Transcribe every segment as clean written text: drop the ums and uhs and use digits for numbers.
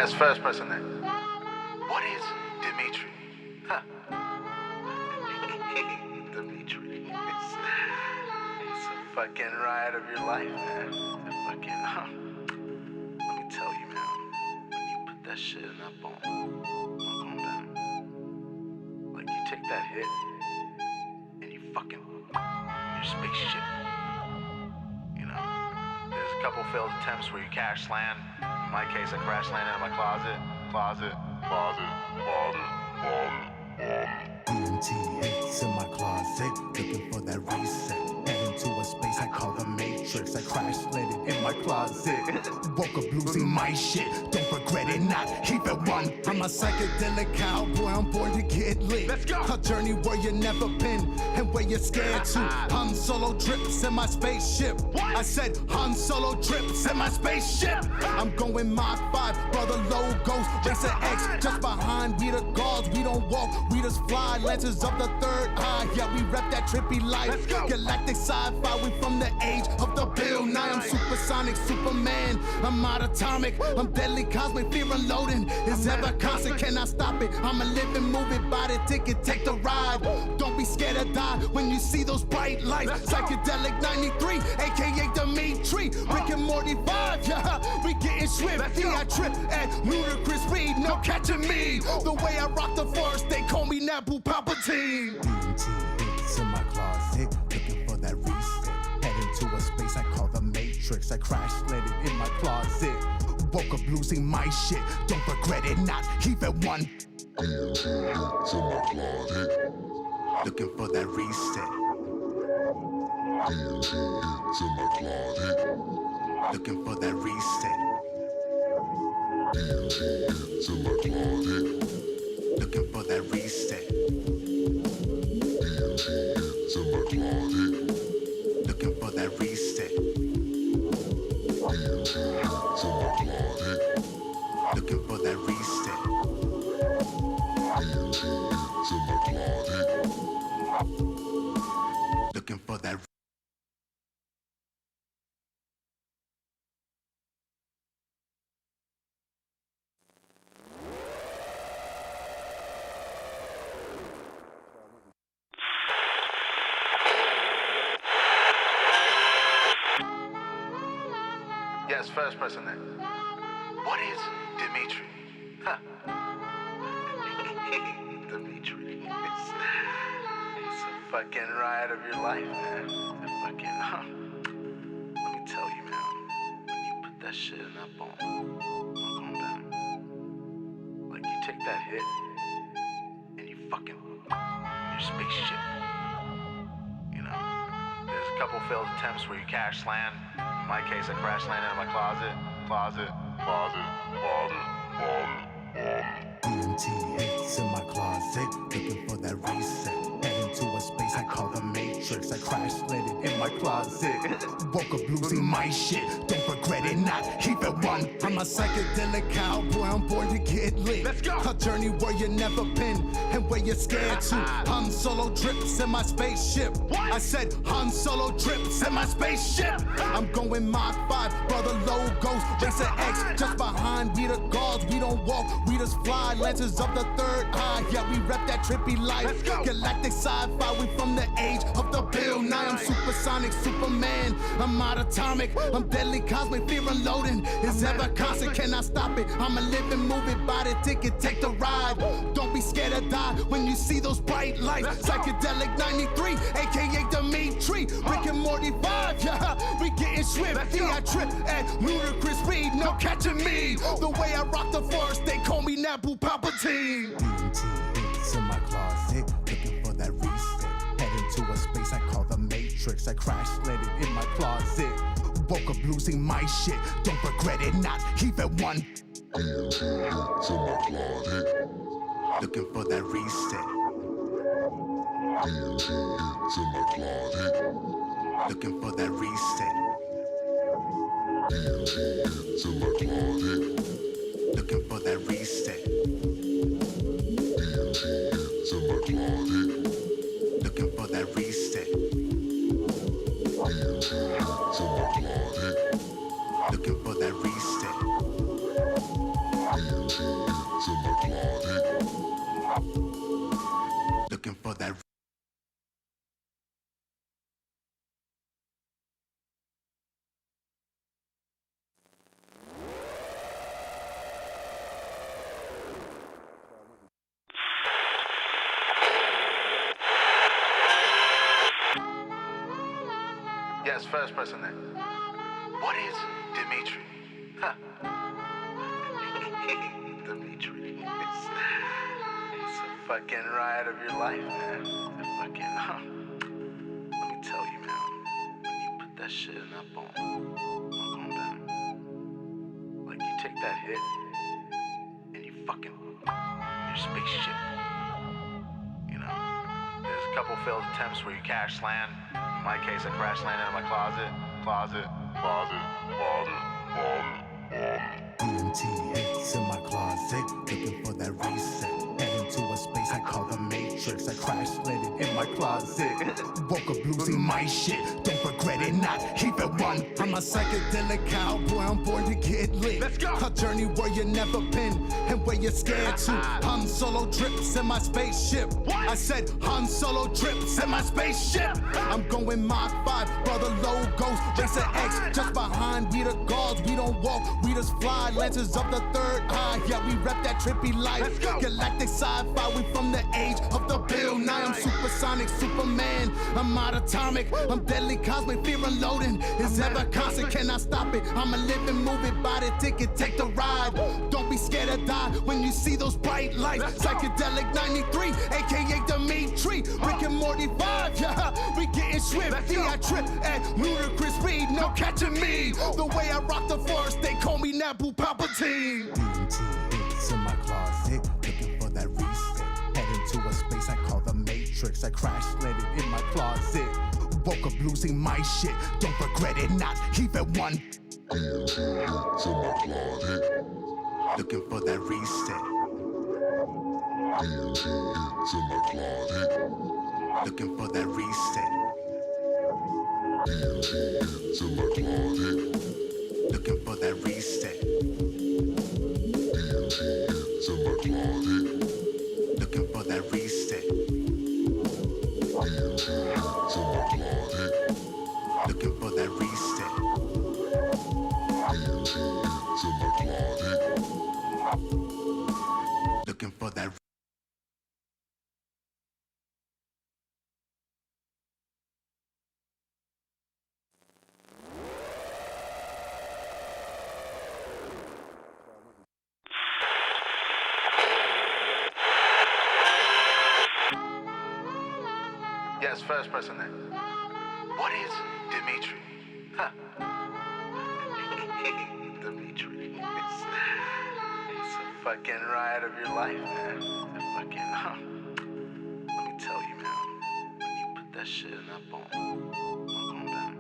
Yes, first person there. What is Dimitri? Huh. Dimitri. It's a fucking ride of your life, man. Let me tell you, man. When you put that shit in that bone, I'm going down. Like you take that hit, and you fucking your spaceship. You know, there's a couple failed attempts where you crash land. In my case, I crash landed in my closet. DMT hits in my closet, looking for that reset. Head into a space I call the Matrix. I crash landed in my closet. Woke up losing my shit, don't regret it, not even one. I'm a psychedelic cowboy, I'm born to get lit. Let's go. A journey where you never been and where you're scared to. Han Solo drips in my spaceship. I said Han Solo drips in my spaceship. I'm going Mach 5, brother logos, Racer X, just behind. We the gods, we don't walk, we just fly. Lenses of the third eye, yeah, we rep that trippy life. Let's go. Galactic sci-fi, we from the age of the Bill Nye. I'm supersonic, Superman, I'm not atomic, I'm deadly cosmic, fear unloading is ever constant, cannot stop it. I'm a living movie, buy the ticket, take the ride. Don't be scared to die when you see those bright lights. Psychedelic 93, aka Dimitri, Rick and Morty 5, yeah, we getting swift. I trip at ludicrous speed, no catching me. The way I rock the forest, they call me Naboo Palpatine. DMT hits in my closet, looking for that reset. Head into a space I call the Matrix. I crash landed in my closet. Woke up losing my shit, don't regret it, not even one. DMT hits in my closet, looking for that reset. DMT hits in my closet, looking for that reset. DMT hits in my closet, looking for that reset. DMT hits in my closet, looking for that reset. DMT hits in my closet, looking for that reset. DMT hits in my closet, looking for that. Yes, first person there. What is Dimitri? Huh. Dimitri. It's a fucking ride of your life, man. Let me tell you, man. When you put that shit in that bone, I'm going down. Like you take that hit, and you fucking your spaceship. You know, there's a couple failed attempts where you crash land. In my case, I crash landed in my closet. DMT hits in my closet, looking for that reset. Head into a space I call the Matrix. I crash landed in my closet. Woke up losing my shit, don't regret it, not even one. I'm a psychedelic cowboy, I'm born to get lit. Let's go. A journey where you never been and where you're scared to. Han Solo drips in my spaceship. I said Han Solo drips in my spaceship. I'm going Mach 5, brother logos, Racer X, just behind. We the gods, we don't walk, we just fly. Lenses of the third eye, yeah, we rep that trippy life. Let's go. Galactic sci-fi, we from the age of the Bill Nye. I'm supersonic, Superman, I'm not atomic, I'm deadly cosmic, fear unloading is ever constant, cannot stop it. I'm a living movie, buy the ticket, take the ride. Don't be scared to die when you see those bright lights. Psychedelic 93, aka Dimitri, Rick and Morty 5, yeah, we getting swift. I trip at ludicrous speed, no catching me. The way I rock the forest, they call me Naboo Palpatine. DMT hits in my closet, looking for that reset. Head into a space I call the Matrix. I crash landed in my closet. Woke up losing my shit, don't regret it, not even one. DMT hits in my closet, looking for that reset. DMT hits in my closet, looking for that reset. DMT hits in my closet, looking for that reset. DMT hits in my closet, looking for that reset. DMT hits in my closet, looking for that reset. Looking for that. Yes, first person there. What is Dimitri? Huh. Dimitri. It's a fucking ride of your life, man. It's a fucking, Let me tell you, man. When you put that shit in that bone, I'm going down. Like you take that hit, and you fucking, your spaceship. You know? There's a couple failed attempts where you crash land. In my case, I crash landed in my closet. DMT hits in my closet, looking for that reset. Head into a space I call the Matrix. I crash landed in my closet. Woke up losing my shit. Don't regret it, not keep it one. I'm a psychedelic cowboy, I'm born to get lit. Let's go. A journey where you never been and where you're scared to. Han Solo trips in my spaceship. What? I said Han Solo trips in my spaceship. I'm going Mach 5, brother logos, Racer X. Just behind, we the gods, we don't walk, we just fly. Lances of the third eye, yeah, we rep that trippy life. Let's go. Galactic sci-fi, we from the age of the Bill Nye. I'm supersonic, Superman, I'm not atomic. I'm deadly cosmic, fear unloading is ever constant. Cannot stop it, I'm a living movie, buy the ticket, take the ride. Don't be scared to die when you see those bright lights. Psychedelic 93, aka Dimitri. Rick and Morty 5, yeah, we getting swift. Yeah, I trip at ludicrous speed, no catching me. The way I rock the forest, they call me Naboo Palpatine. DMT hits in my closet, looking for that reset. Head into a space I call the Matrix. I crash landed in my closet. Woke up losing my shit, don't regret it, not even one. DMT hits in my closet, looking for that reset. DMT hits in my closet, looking for that reset. DMT hits in my closet, looking for that reset. DMT hits in my closet, looking for that reset. DMT hits in my closet, looking for that reset. DMT hits in my closet, looking for that. Yes, first person there. What is Dimitri? Huh. Dimitri. It's a fucking ride of your life, man. It's a fucking, Let me tell you, man. When you put that shit in that bone, I'm going down.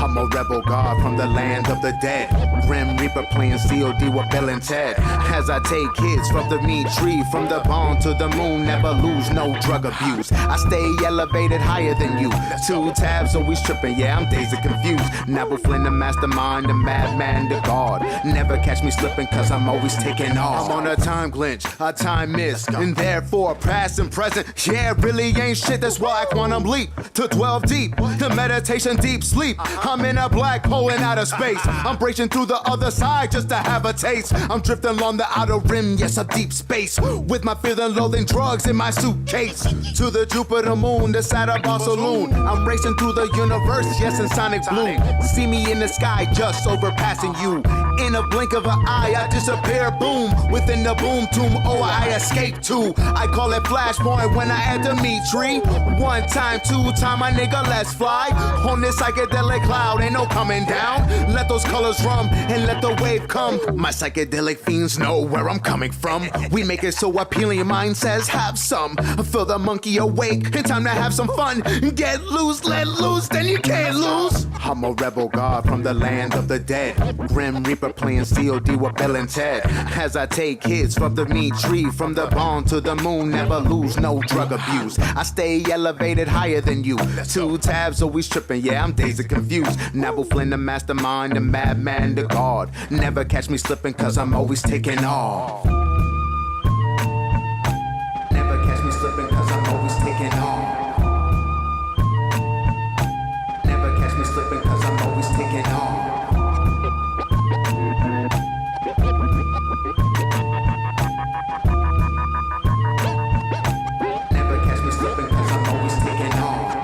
I'm a rebel god from the land of the dead. Grim Reaper playing COD with Bill and Ted. As I take hits from the meat tree, from the bone to the moon, never lose, no drug abuse. I stay elevated higher than you. 2 tabs always tripping, yeah, I'm dazed and confused. Neville Flynn, the mastermind, the madman, the god. Never catch me slipping, cause I'm always taking off. I'm on a time glitch, a time miss, and therefore past and present. Yeah, really ain't shit, that's why I quantum leap to 12 deep. The meditation, deep sleep. I'm in a black hole in outer space. I'm breaking through the other side just to have a taste. I'm drifting along the outer rim, yes, a deep space. With my fear and loathing drugs in my suitcase. To the Jupiter moon, the Saturn saloon. I'm racing through the universe, yes, in sonic bloom. See me in the sky, just overpassing you. In a blink of an eye, I disappear, boom. Within the boom tomb, oh, I escape too. I call it flashpoint when I add Dimitri. 1 time, 2 time, my nigga, let's fly. On this psychedelic cloud, ain't no coming down. Let those colors rum and let the wave come. My psychedelic fiends know where I'm coming from. We make it so appealing, your mind says have some. Feel the monkey awake, and time to have some fun. Get loose, let loose, then you can't lose. I'm a rebel god from the land of the dead. Grim Reaper Reaper playing COD with Bill and Ted. As I take hits from the meat tree, from the bone to the moon, never lose, no drug abuse. I stay elevated higher than you. 2 tabs, always tripping, yeah, I'm dazed confused. Nabu Flynn, the mastermind, the madman, the god. Never catch me slipping, cause I'm always taking off. Never catch me slipping, cause I'm always taking off. Never catch me slipping, cause I'm always taking off. Never catch me slipping, cause I'm always taking off.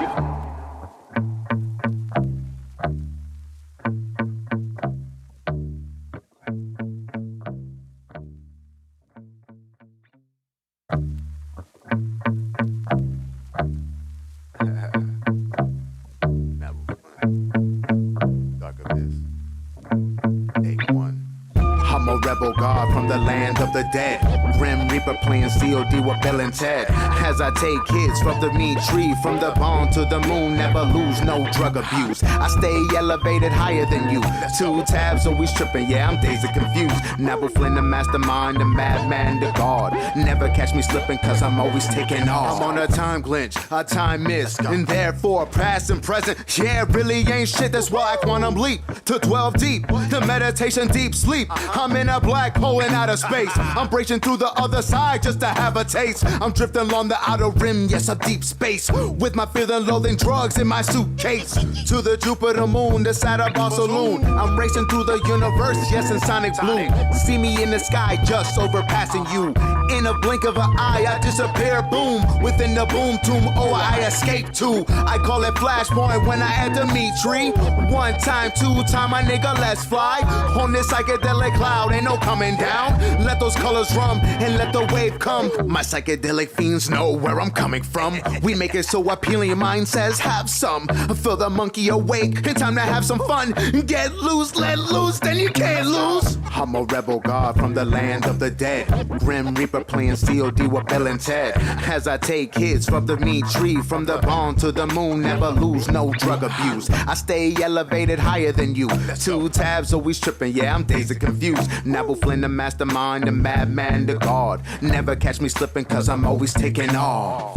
I'm a rebel god from the land of the dead. Grim Reaper playing COD with Bill and Ted. As I take hits from the meat tree, from the bone to the moon, never lose, no drug abuse. I stay elevated higher than you. 2 tabs, always tripping, yeah, I'm dazed and confused. Nabu Flynn, the mastermind, the madman, the god. Never catch me slipping, cause I'm always taking off. I'm on a time glitch, a time miss, and therefore past and present. Yeah, really ain't shit, that's why I quantum leap to 12 deep. The meditation deep sleep. I'm in a black hole in outer space. I'm breaking through the other side just to have a taste. I'm drifting along the outer rim, yes, a deep space. With my fear and loathing drugs in my suitcase. To the Jupiter moon, the Saturn saloon. I'm racing through the universe, yes, in sonic bloom. See me in the sky, just overpassing you. In a blink of an eye, I disappear, boom. Within the boom tomb, oh, I escape too. I call it flashpoint when I add the meat tree. 1 time, 2 time, my nigga, let's fly. On this psychedelic cloud, ain't no coming down. Let those colors run and let the wave come. My psychedelic fiends know where I'm coming from. We make it so appealing, your mind says have some. Feel the monkey awake, it's time to have some fun. Get loose, let loose, then you can't lose. I'm a rebel god from the land of the dead. Grim Reaper playing COD with Bill and Ted. As I take hits from the meat tree, from the bone to the moon, never lose, no drug abuse. I stay elevated higher than you. 2 tabs, always tripping, yeah, I'm dazed and confused. Nabu Flynn, the mastermind, the madman, the god. Never catch me slipping, cause I'm always taking off.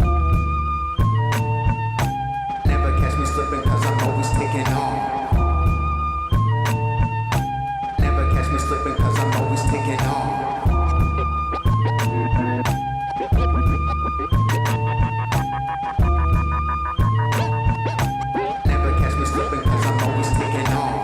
Never catch me slipping, cause I'm always taking off. Never catch me slipping, cause I'm always taking off. Never catch me slipping, cause I'm always taking off.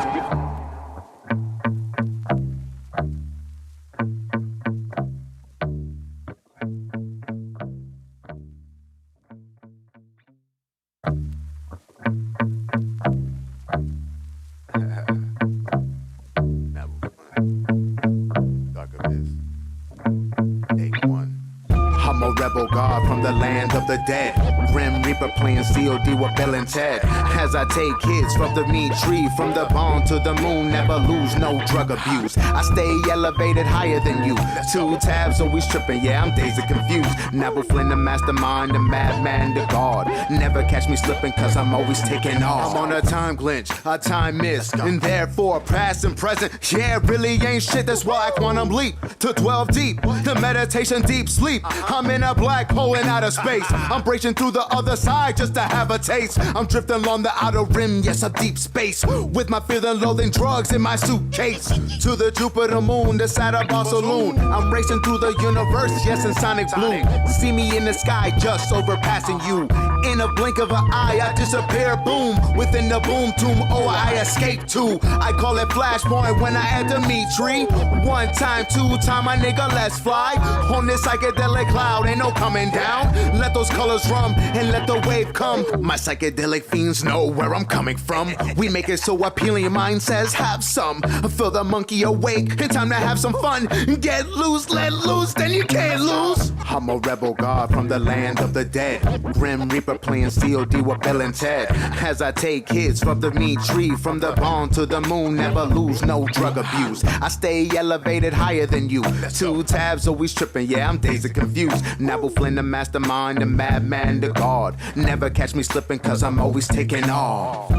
I'm a rebel god from the land of the dead. Grim Reaper playing COD with Bill and Ted. As I take hits from the meat tree, from the bone to the moon, never lose, no drug abuse. I stay elevated higher than you. 2 tabs, always tripping, yeah, I'm dazed and confused. Nabu Flynn, the mastermind, the madman, the god. Never catch me slipping, cause I'm always taking off. I'm on a time glitch, a time miss, and therefore past and present. Yeah, really ain't shit, that's why I quantum leap to 12 deep. The meditation deep sleep. I'm in a black hole in outer space. I'm breaking through the other side just to have a taste. I'm drifting along the outer rim, yes, a deep space. With my fear and loathing drugs in my suitcase. To the Jupiter moon, the Saturn saloon. I'm racing through the universe, yes, in sonic bloom. See me in the sky, just overpassing you. In a blink of an eye, I disappear, boom. Within the boom tomb, oh, I escape too. I call it flashpoint when I add the meat tree. 1 time, 2 time, my nigga, let's fly. On this psychedelic cloud, ain't no coming down. Let those colors run and let the wave come. My psychedelic fiends know where I'm coming from. We make it so appealing, your mind says have some. Feel the monkey awake, it's time to have some fun. Get loose, let loose, then you can't lose. I'm a rebel god from the land of the dead. Grim Reaper playing COD with Bill and Ted. As I take hits from the meat tree, from the bone to the moon, never lose, no drug abuse. I stay elevated higher than you. 2 tabs, always tripping, yeah, I'm dazed and confused. Nabu Flynn, the mastermind, the madman, the god. Never catch me slipping, cause I'm always taking off.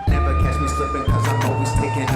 Never catch me slipping, cause I'm always taking off.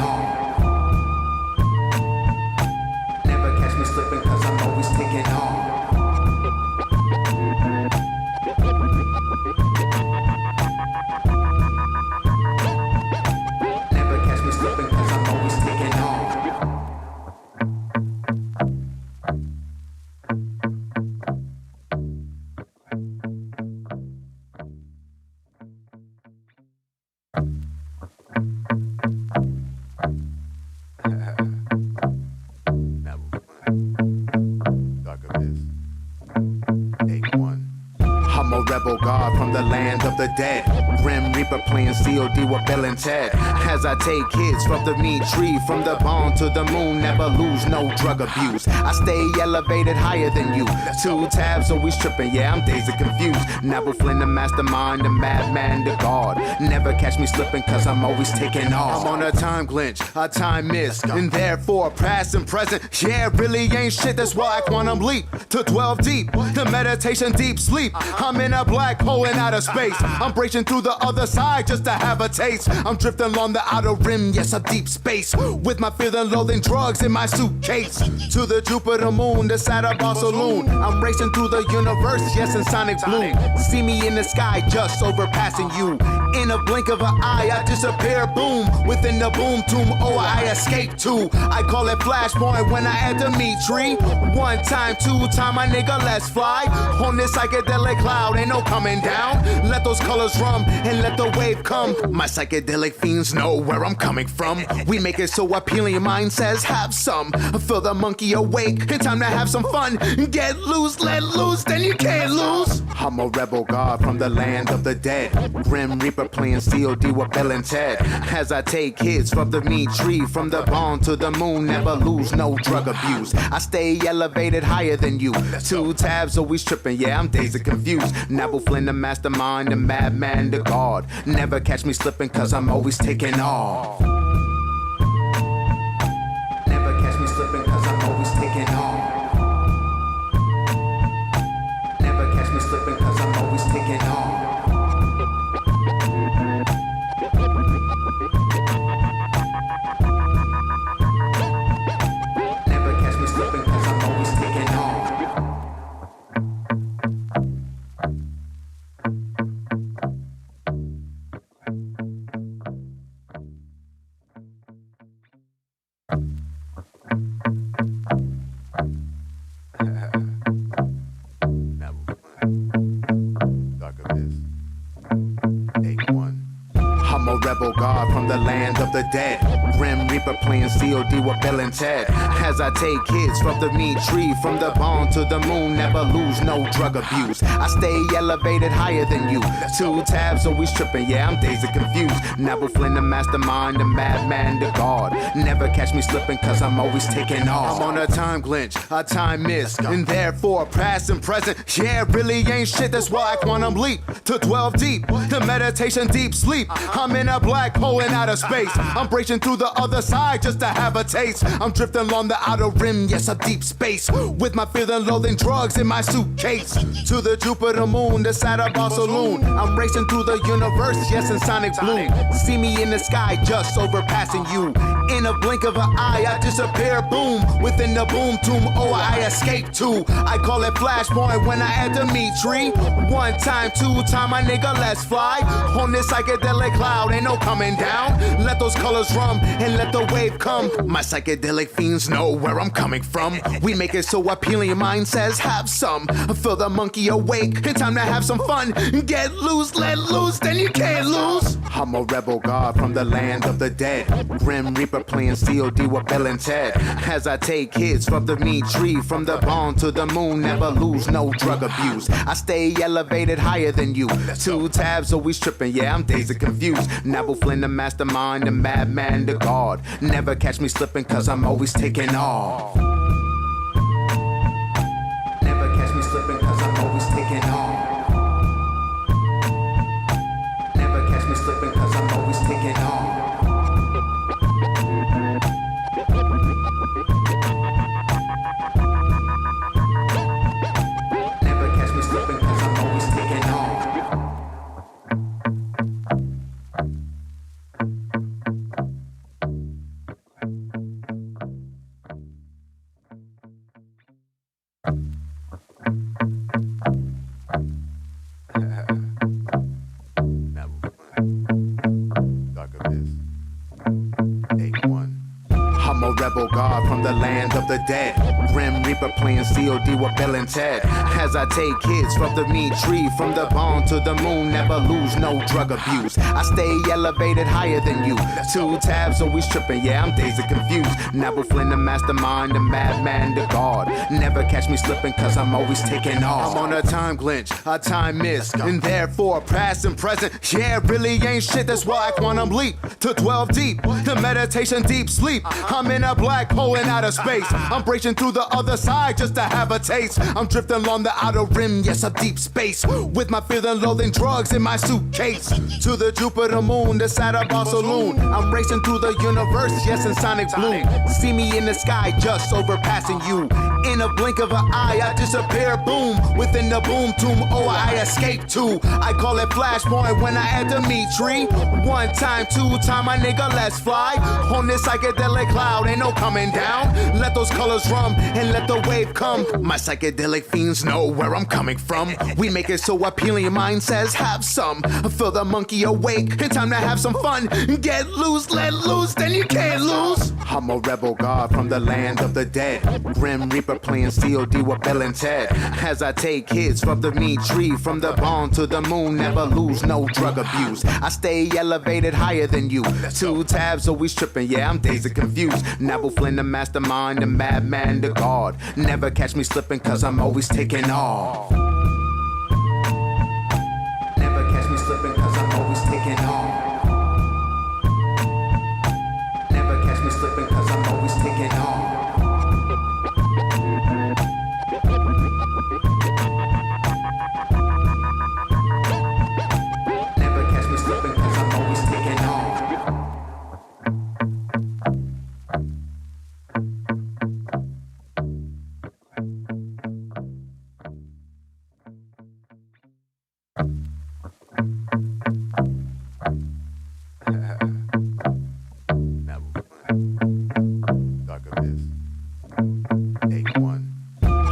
rebel god from the land of the dead. Grim Reaper playing COD with Bill and Ted. As I take hits from the meat tree, from the bone to the moon, never lose, no drug abuse. I stay elevated higher than you. 2 tabs always tripping, yeah, I'm dazed and confused. Nabu Flynn, the mastermind, the madman, the god. Never catch me slipping, cause I'm always taking off. I'm on a time glitch, a time miss, and therefore past and present. Yeah, really ain't shit, that's why I quantum leap to 12 deep. The meditation deep sleep. I'm in a black hole in outer space. I'm breaking through the other side just to have a taste. I'm drifting along the outer rim, yes, a deep space. With my fear and loathing drugs in my suitcase. To the Jupiter moon, the Saturn saloon. I'm racing through the universe, yes, in sonic bloom. See me in the sky, just overpassing you. In a blink of an eye, I disappear, boom. Within the boom tomb, oh, I escape too. I call it flashpoint when I enter me tree. 1 time, 2 time, my nigga, let's fly. On this psychedelic cloud, ain't no coming down. Let those colors run and let the wave come. My psychedelic fiends know where I'm coming from. We make it so appealing, your mind says have some. Feel the monkey awake, it's time to have some fun. Get loose, let loose, then you can't lose. I'm a rebel god from the land of the dead. Grim Reaper playing COD with Bill and Ted. As I take hits from the meat tree, from the bone to the moon, never lose, no drug abuse. I stay elevated higher than you. 2 tabs always tripping, yeah, I'm dazed and confused. Nabu Flynn, the mastermind, the madman, the god. Never catch me slipping, cause I'm always taking off. Never catch me slipping, cause I'm always taking off. Never catch me slipping, cause I'm always taking off. Never catch me slipping, cause I'm always taking off. I'm a rebel god from the land of the dead. Grim Reaper playing COD with Bill and Ted. As I take hits from the meat tree, from the bone to the moon, never lose, no drug abuse. I stay elevated higher than you. 2 tabs always tripping, yeah, I'm dazed and confused. Nabu Flynn, the mastermind, the madman, the god. Never catch me slipping, cause I'm always taking off. I'm on a time glitch, a time miss, and therefore past and present. Yeah, really ain't shit, that's why I quantum leap to 12 deep. The meditation deep sleep. I'm in a black hole in outer space. I'm breaking through the other side just to have a taste. I'm drifting along the outer rim, yes, a deep space. With my fear and loathing drugs in my suitcase. To the Jupiter moon, the Saturn saloon. I'm racing through the universe, yes, in sonic bloom. See me in the sky, just overpassing you. In a blink of an eye, I disappear, boom. Within the boom tomb, oh, I escape too. I call it flashpoint when I enter me tree. 1 time, 2 time, my nigga, let's fly. On this psychedelic cloud, ain't no coming down. Let those colors run and let the wave come. My psychedelic fiends know where I'm coming from. We make it so appealing, your mind says have some. Feel the monkey awake, it's time to have some fun. Get loose, let loose, then you can't lose. I'm a rebel god from the land of the dead. Grim Reaper playing COD with Bill and Ted. As I take hits from the meat tree, from the bone to the moon, never lose, no drug abuse. I stay elevated higher than you. 2 tabs always tripping, yeah, I'm dazed and confused. Nabu Flynn, the mastermind, the madman, the god. Never catch me slipping, cause I'm always taking off. Never catch me slipping, cause I'm always taking off. Never catch me slipping, cause I'm always taking off. Never catch me slipping, cause I'm always taking off. I'm a rebel god from the land of the dead. Grim Reaper playing COD with Bill and Ted. As I take hits from the meat tree, from the bone to the moon, never lose, no drug abuse. I stay elevated higher than you. 2 tabs, always tripping, yeah, I'm dazed and confused. Nabu Flynn, the mastermind, the madman, the god. Never catch me slipping, cause I'm always taking off. I'm on a time glitch, a time miss, and therefore past and present. Yeah, really ain't shit, that's why I quantum leap to 12 deep. The meditation, deep sleep. I'm in a black hole in outer space. I'm breaking through the other side just to have a taste. I'm drifting along the outer rim, yes, a deep space. With my feeling loathing drugs in my suitcase. To the Jupiter moon, the Saturn saloon. I'm racing through the universe, yes, in sonic bloom. See me in the sky, just overpassing you. In a blink of an eye, I disappear, boom. Within the boom tomb, oh, I escape too. I call it flashpoint when I add Dimitri. 1 time, 2 time, my nigga, let's fly. On this psychedelic cloud, ain't no coming down. Let those colors run and let the wave come. My psychedelic fiends know where I'm coming from. We make it so appealing, your mind says have some. Feel the monkey awake, and time to have some fun. Get loose, let loose, then you can't lose. I'm a rebel god from the land of the dead. Grim Reaper playing COD with Bill and Ted. As I take hits from the meat tree, from the bone to the moon, never lose, no drug abuse. I stay elevated higher than you. 2 tabs, always tripping, yeah, I'm dazed and confused. Nabu Flynn, the mastermind, the madman, the god. Never catch me slipping, cause I'm always taking off. Never catch me slipping, cause I'm always taking off. Never catch me slipping, cause I'm always taking off. Never catch me slipping, cause I'm always taking off.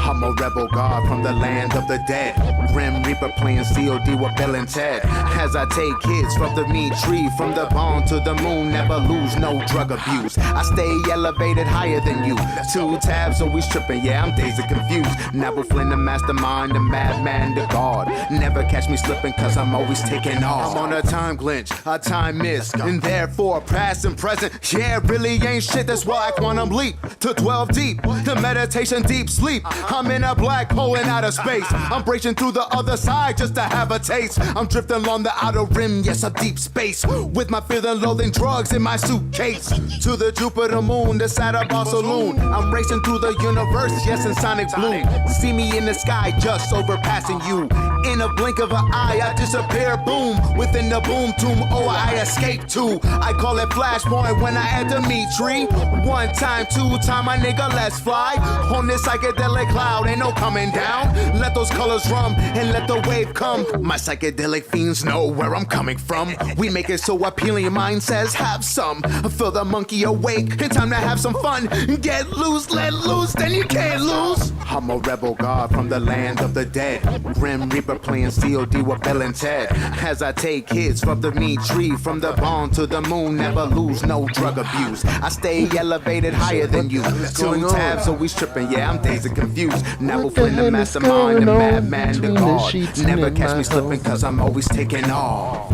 I'm a rebel god from the land of the dead. Grim Reaper playing COD with Bill and Ted. As I take hits from the meat tree, from the bone to the moon, never lose, no drug abuse. I stay elevated higher than you. 2 tabs, always tripping, yeah, I'm dazed and confused. Nabu Flynn, the mastermind, the madman, the god. Never catch me slipping, cause I'm always taking off. I'm on a time glitch, a time miss, and therefore past and present. Yeah, really ain't shit, that's why I quantum leap to 12 deep. The meditation, deep sleep. I'm in a black hole in outer space. I'm breaking through the other side just to have a taste. I'm drifting along the outer rim, yes, a deep space. With my feeling loathing drugs in my suitcase. To the Jupiter moon, the Saturn saloon. I'm racing through the universe, yes, in sonic bloom. See me in the sky, just overpassing you. In a blink of an eye, I disappear, boom. Within the boom tomb, oh, I escape too. I call it flashpoint when I add Dimitri. 1 time, 2 time, my nigga, let's fly. On this psychedelic cloud, ain't no coming down. Let those colors run and let the wave come. My psychedelic fiends know where I'm coming from. We make it so appealing, your mind says have some. Feel the monkey awake, and time to have some fun. Get loose, let loose, then you can't lose. I'm a rebel god from the land of the dead. Grim Reaper playing COD with Bill and Ted. As I take hits from the meat tree, from the bone to the moon, never lose, no drug abuse. I stay elevated higher than you. 2 tabs, always tripping, yeah, I'm dazed and confused. Nabu Flynn, the mastermind, the madman, the god. Never catch me slipping, cause I'm always taking off.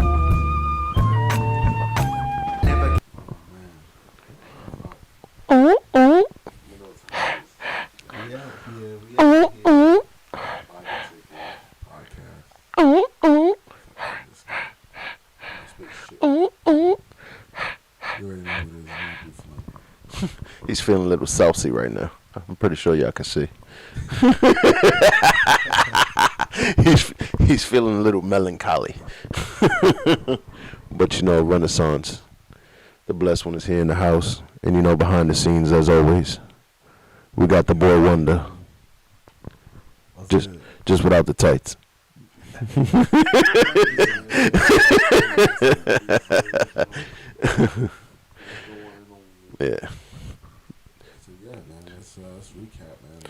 Never. Oh, oh. Oh, oh. Oh, oh. Oh, oh. He's feeling a little saucy right now. I'm pretty sure y'all can see. he's feeling a little melancholy. But you know, Renaissance, the blessed one is here in the house. And you know, behind the scenes, as always, we got the boy Wonder. Just without the tights. Yeah. So yeah, man, let's recap, man.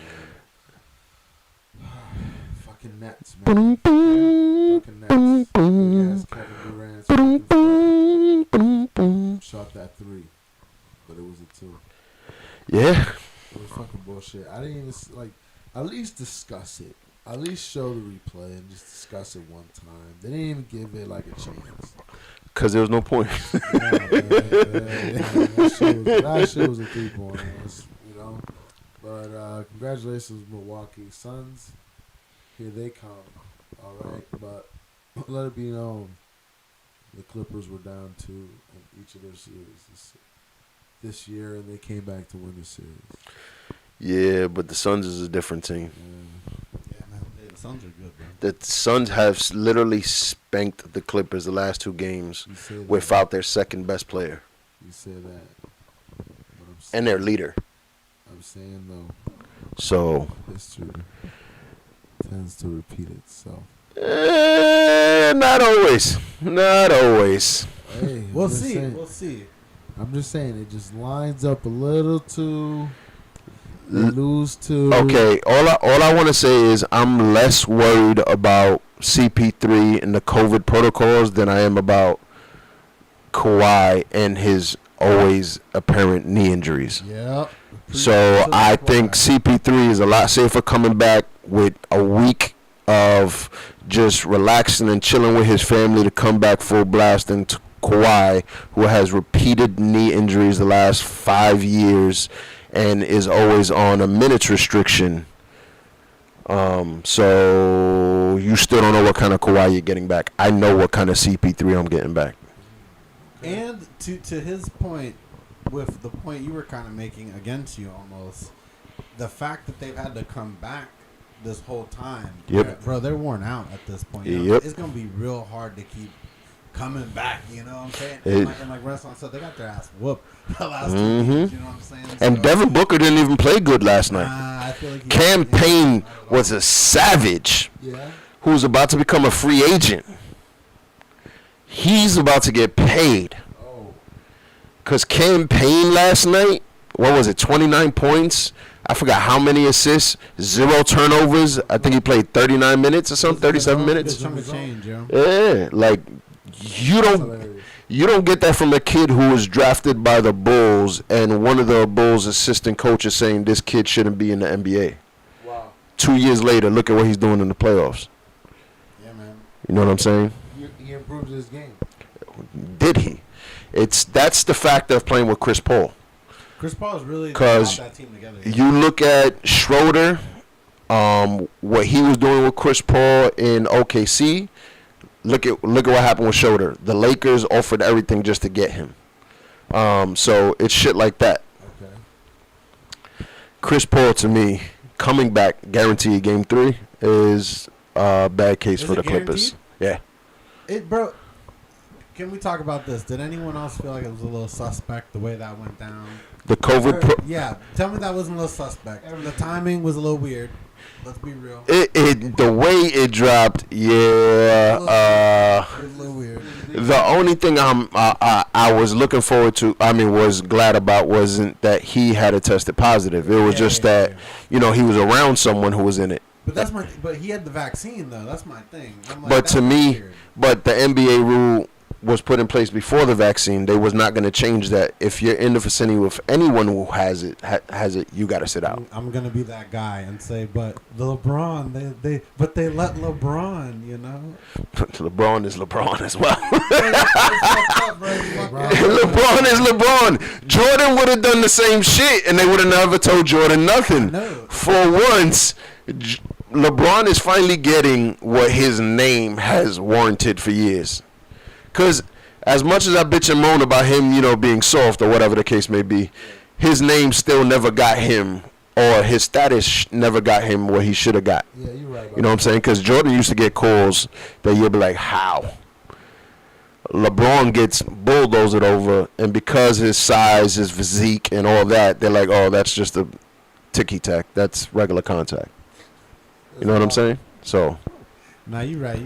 Fucking Nets, man. Boom, boom, Fucking boom, Nets. boom. Yes, Kevin Durant's Boom, fucking boom, boom, boom. shot that 3, but it was a 2. Yeah. It was fucking bullshit. bullshit. I didn't even at least discuss it. At least show the replay and just discuss it one time. They didn't even give it like a chance. Because there was no point. That shit was a 3-pointer, you know. But congratulations, Milwaukee Suns. Here they come. All right, but let it be known, the Clippers were down 2 in each of their series this year, and they came back to win the series. Yeah, but the Suns is a different team. Yeah, man. The Suns are good, bro. The Suns have literally spanked the Clippers the last 2 games You say that. without their second best player You say that. But and their leader. I'm saying, though, So, history tends to repeat itself. not always. Not always. Hey, We'll I'm just see. saying- We'll see. I'm just saying, it just lines up a little too. They lose to. Okay, all I want to say is I'm less worried about CP3 and the COVID protocols than I am about Kawhi and his always apparent knee injuries. Yep. So I think CP3 is a lot safer coming back with a week of just relaxing and chilling with his family to come back full blast than to Kawhi, who has repeated knee injuries the last 5 years and is always on a minutes restriction. So you still don't know what kind of Kawhi you're getting back. I know what kind of CP3 I'm getting back. And to his point, with the point you were kind of making against you almost, the fact that they've had to come back this whole time. Yep. Bro, they're worn out at this point. You know? Yep. It's going to be real hard to keep coming back, you know what I'm saying? It- And like Renaissance said, they got their ass whooped the last 2 Mhm. games, you know what I'm saying? And So, Devin Booker didn't even play good last night. I feel like Campaign was a savage Yeah. who's about to become a free agent. He's about to get paid. Oh. Because Campaign last night, what was it, 29 points? I forgot how many assists, 0 turnovers. I think he played 39 minutes or something, 37 Good minutes. chunk of change, yo. Yeah, like you don't get that from a kid who was drafted by the Bulls and one of the Bulls assistant coaches saying this kid shouldn't be in the NBA. Wow. 2 years later, look at what he's doing in the playoffs. Yeah, man. You know what I'm saying? He improved his game. Did he? That's the factor of playing with Chris Paul. Chris Paul is really 'Cause got that team together. You look at Schroeder, what he was doing with Chris Paul in OKC. Look at what happened with Schroeder. The Lakers offered everything just to get him. So it's shit like that. Okay. Chris Paul, to me, coming back guaranteed game 3 is a bad case Is for it the Clippers. Yeah. Bro, can we talk about this? Did anyone else feel like it was a little suspect the way that went down? The COVID Yeah, tell me that wasn't a little suspect. The timing was a little weird. Let's be real. the way it dropped, yeah. It was a little weird. The only thing I was looking forward to, was glad about, wasn't that he had it tested positive. It was just that, he was around someone who was in it. But but he had the vaccine though. That's my thing. I'm like, But that to was me, weird. but the NBA rule was put in place before the vaccine. They was not going to change that. If you're in the vicinity with anyone who has it, you got to sit out. I'm gonna be that guy and say, but the LeBron, they let LeBron, LeBron is LeBron as well. LeBron. LeBron is LeBron. Jordan would have done the same shit, and they would have never told Jordan nothing. No. For once, LeBron is finally getting what his name has warranted for years. Because as much as I bitch and moan about him, being soft or whatever the case may be, his name still never got him, or his status never got him what he should have got. Yeah, you're right. You know what I'm saying? Because Jordan used to get calls that you'd be like, how? LeBron gets bulldozed over, and because his size, his physique, and all that, they're like, oh, that's just a ticky-tack. That's regular contact. You know what I'm saying? So, Nah, you're right.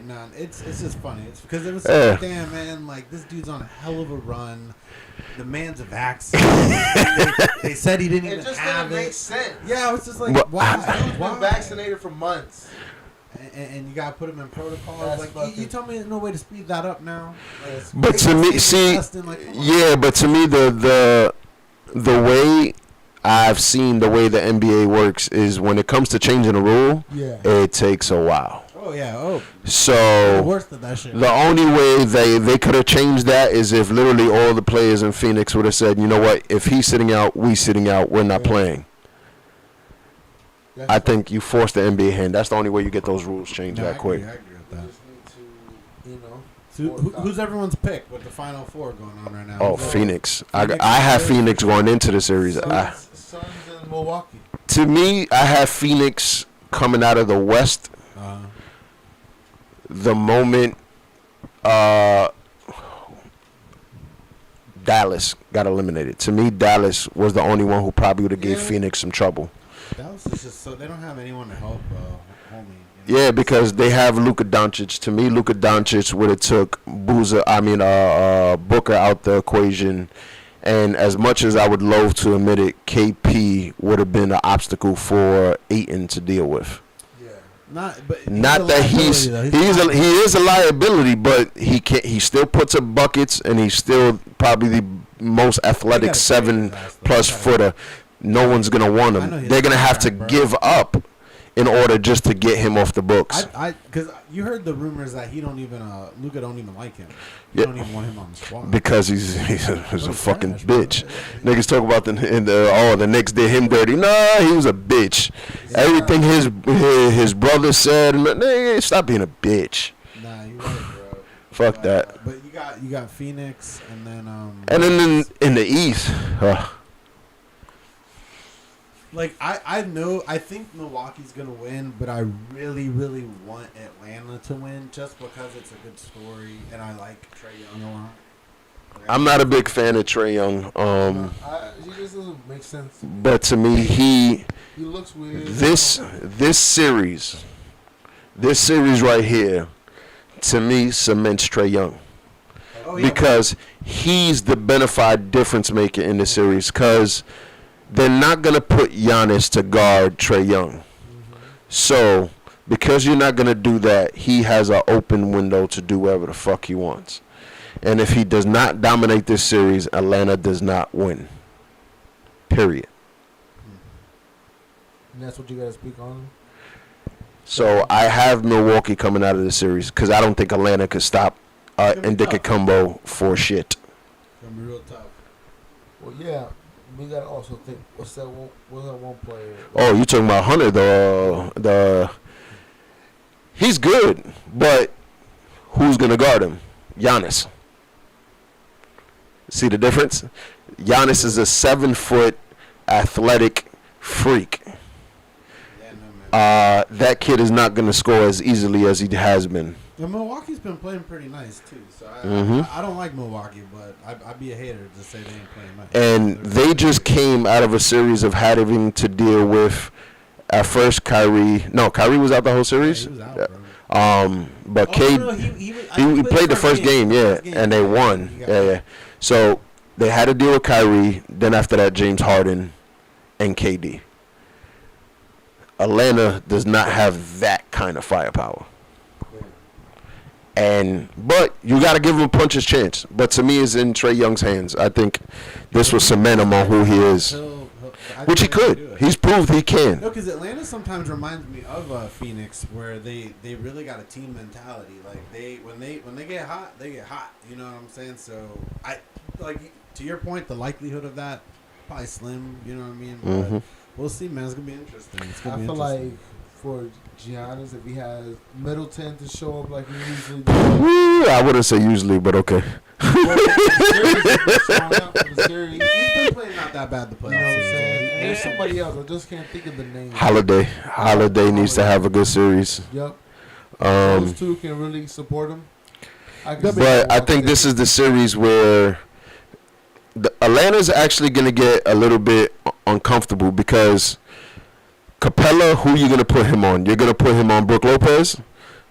Nah, it's just funny. It's because it was Yeah. like, damn, man, like this dude's on a hell of a run. The man's a vaccine. they said he didn't even have it. sense. Yeah, I was just like, But- why? He's Why? been vaccinated for months. And you gotta put him in protocols. That's Like fucking- you told me there's no way to speed that up now. but to me, see, Justin, like, come on. yeah, but to me, the way I've seen the way the NBA works is when it comes to changing a rule, Yeah. it takes a while. Oh yeah. Oh, the So worst of that shit. the only way they could have changed that is if literally all the players in Phoenix would have said, you know what, if he's sitting out, we sitting out, we're not Yeah. playing. I think you force the NBA hand. That's the only way you get those rules changed No, that quick. I agree with We that. just need to, you know. So who's everyone's pick with the Final Four going on right now? Oh, Is it- Phoenix. Phoenix I have is- Phoenix going into the series. Suns and Milwaukee. To me, I have Phoenix coming out of the West the moment Dallas got eliminated. To me, Dallas was the only one who probably would have gave Yeah. Phoenix some trouble. Dallas is just so they don't have anyone to help, homie. You know? Yeah, because they have Luka Doncic. To me, Luka Doncic would have took Booker out the equation. And as much as I would loathe to admit it, KP would have been an obstacle for Ayton to deal with. Yeah. Not that he is a liability, but he still puts up buckets, and he's still probably the most athletic gotta 7+ footer. No one's gonna want I know him. he's They're gonna not have to that, bro. give up in order just to get him off the books. Because you heard the rumors that he don't even Luka don't even like him. He Yeah. don't even want him on the squad. Because he's a fucking trash, bro. bitch. Niggas talk about the Knicks did him dirty. Nah, he was a bitch. Everything his brother said, nigga, stop being a bitch. Nah, you right, bro. Fuck that. But you got Phoenix and then And then in the East, like I think Milwaukee's gonna win, but I really, really want Atlanta to win just because it's a good story and I like Trae Young a lot. Like, I'm not a big fan of Trae Young. He just doesn't make sense. But to me, He looks weird. this series right here, to me, cements Trae Young. oh, yeah, Because he's the bona fide difference maker in the series. Because they're not going to put Giannis to guard Trae Young. So, because you're not going to do that, he has an open window to do whatever the fuck he wants. And if he does not dominate this series, Atlanta does not win. Period. And that's what you got to speak on. So I have Milwaukee coming out of the series because I don't think Atlanta could stop Ndickambo for shit. it's gonna be real tough. Well, yeah, we got to also think, what's that one player? Oh, you talking about Hunter? The he's good, but who's gonna guard him? Giannis. See the difference? Giannis is a 7-foot athletic freak. Yeah, no, man. That kid is not gonna score as easily as he has been. And Milwaukee's been playing pretty nice too. So I don't like Milwaukee, but I'd be a hater to say they ain't playing nice. And they just came out of a series of having to deal with at first Kyrie. No, Kyrie was out the whole series. Yeah, he was out, bro. But Oh, Cade, no, he played the first game, yeah, and they won. He got Yeah. So they had to deal with Kyrie. Then after that, James Harden and KD. Atlanta does not have that kind of firepower. But you got to give him a puncher's chance. But to me, it's in Trae Young's hands. I think this will cement him on who he is, which he could. He's proved he can. No, because Atlanta sometimes reminds me of Phoenix, where they really got a team mentality. Like when they get hot, they get hot. You know what I'm saying? So to your point, the likelihood of that probably slim. You know what I mean? But we'll see, man. It's gonna be interesting. I feel like for Giannis, if he has Middleton to show up like he usually does, Woo, I wouldn't say usually, but okay. he's he's been playing not that bad the playoffs. You know what I'm saying? And Yeah. there's somebody else. I just can't think of the name. Holiday needs to have a good series. Yep. Those Um, two can really support him. but I think this is the series where Atlanta's actually going to get a little bit uncomfortable because Capella, who you going to put him on? You're going to put him on Brook Lopez?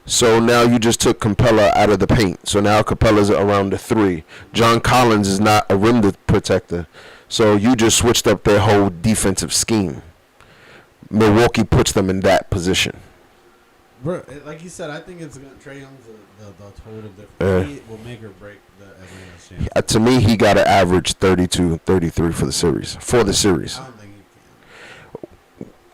So now you just took Capella out of the paint. So now Capella's around the 3. John Collins is not a rim protector. So you just switched up their whole defensive scheme. Milwaukee puts them in that position. Bro, like you said, I think it's gonna Trae Young's the total difference. He will make or break the Atlanta's chance. To me, he got to average 32, 33 for the series. I don't think he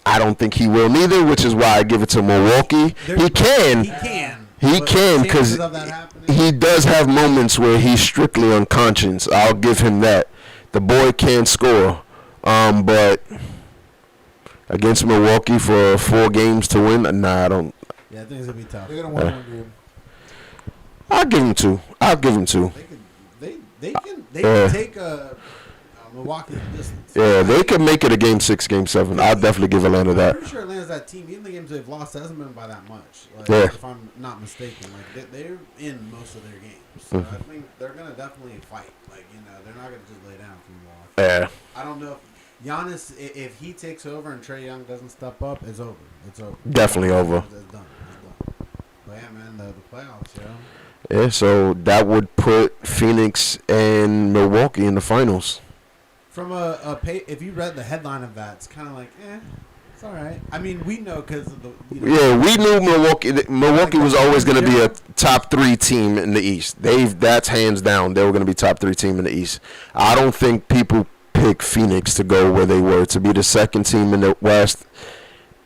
I don't think he will neither, which is why I give it to Milwaukee. He can. He can. He But can chances because of that happening? he does have moments where he's strictly unconscious. I'll give him that. The boy can score, but against Milwaukee for 4 games to win, nah, I don't. Yeah, I think it's gonna be tough. They're gonna win one game. I'll give him 2. I'll give him 2. They can Yeah. take Milwaukee distance. Yeah, they could make it a game 6, game 7. I'll definitely give Atlanta I'm that. pretty sure Atlanta's that team. Even the games they've lost hasn't been by that much. Like, Yeah. if I'm not mistaken, like they're in most of their games. So I think they're gonna definitely fight. Like they're not gonna just lay down for Milwaukee. Yeah, I don't know if Giannis, if he takes over and Trae Young doesn't step up, it's over. It's over. Definitely over. It's done. It's done. But yeah, man, the playoffs, yo. yeah. So that would put Phoenix and Milwaukee in the finals. From if you read the headline of that, it's kind of like, it's all right. I mean, we know because of the. Yeah, we knew Milwaukee was always going to be a top 3 team in the East. That's hands down. They were going to be top 3 team in the East. I don't think people pick Phoenix to go where they were, to be the 2nd team in the West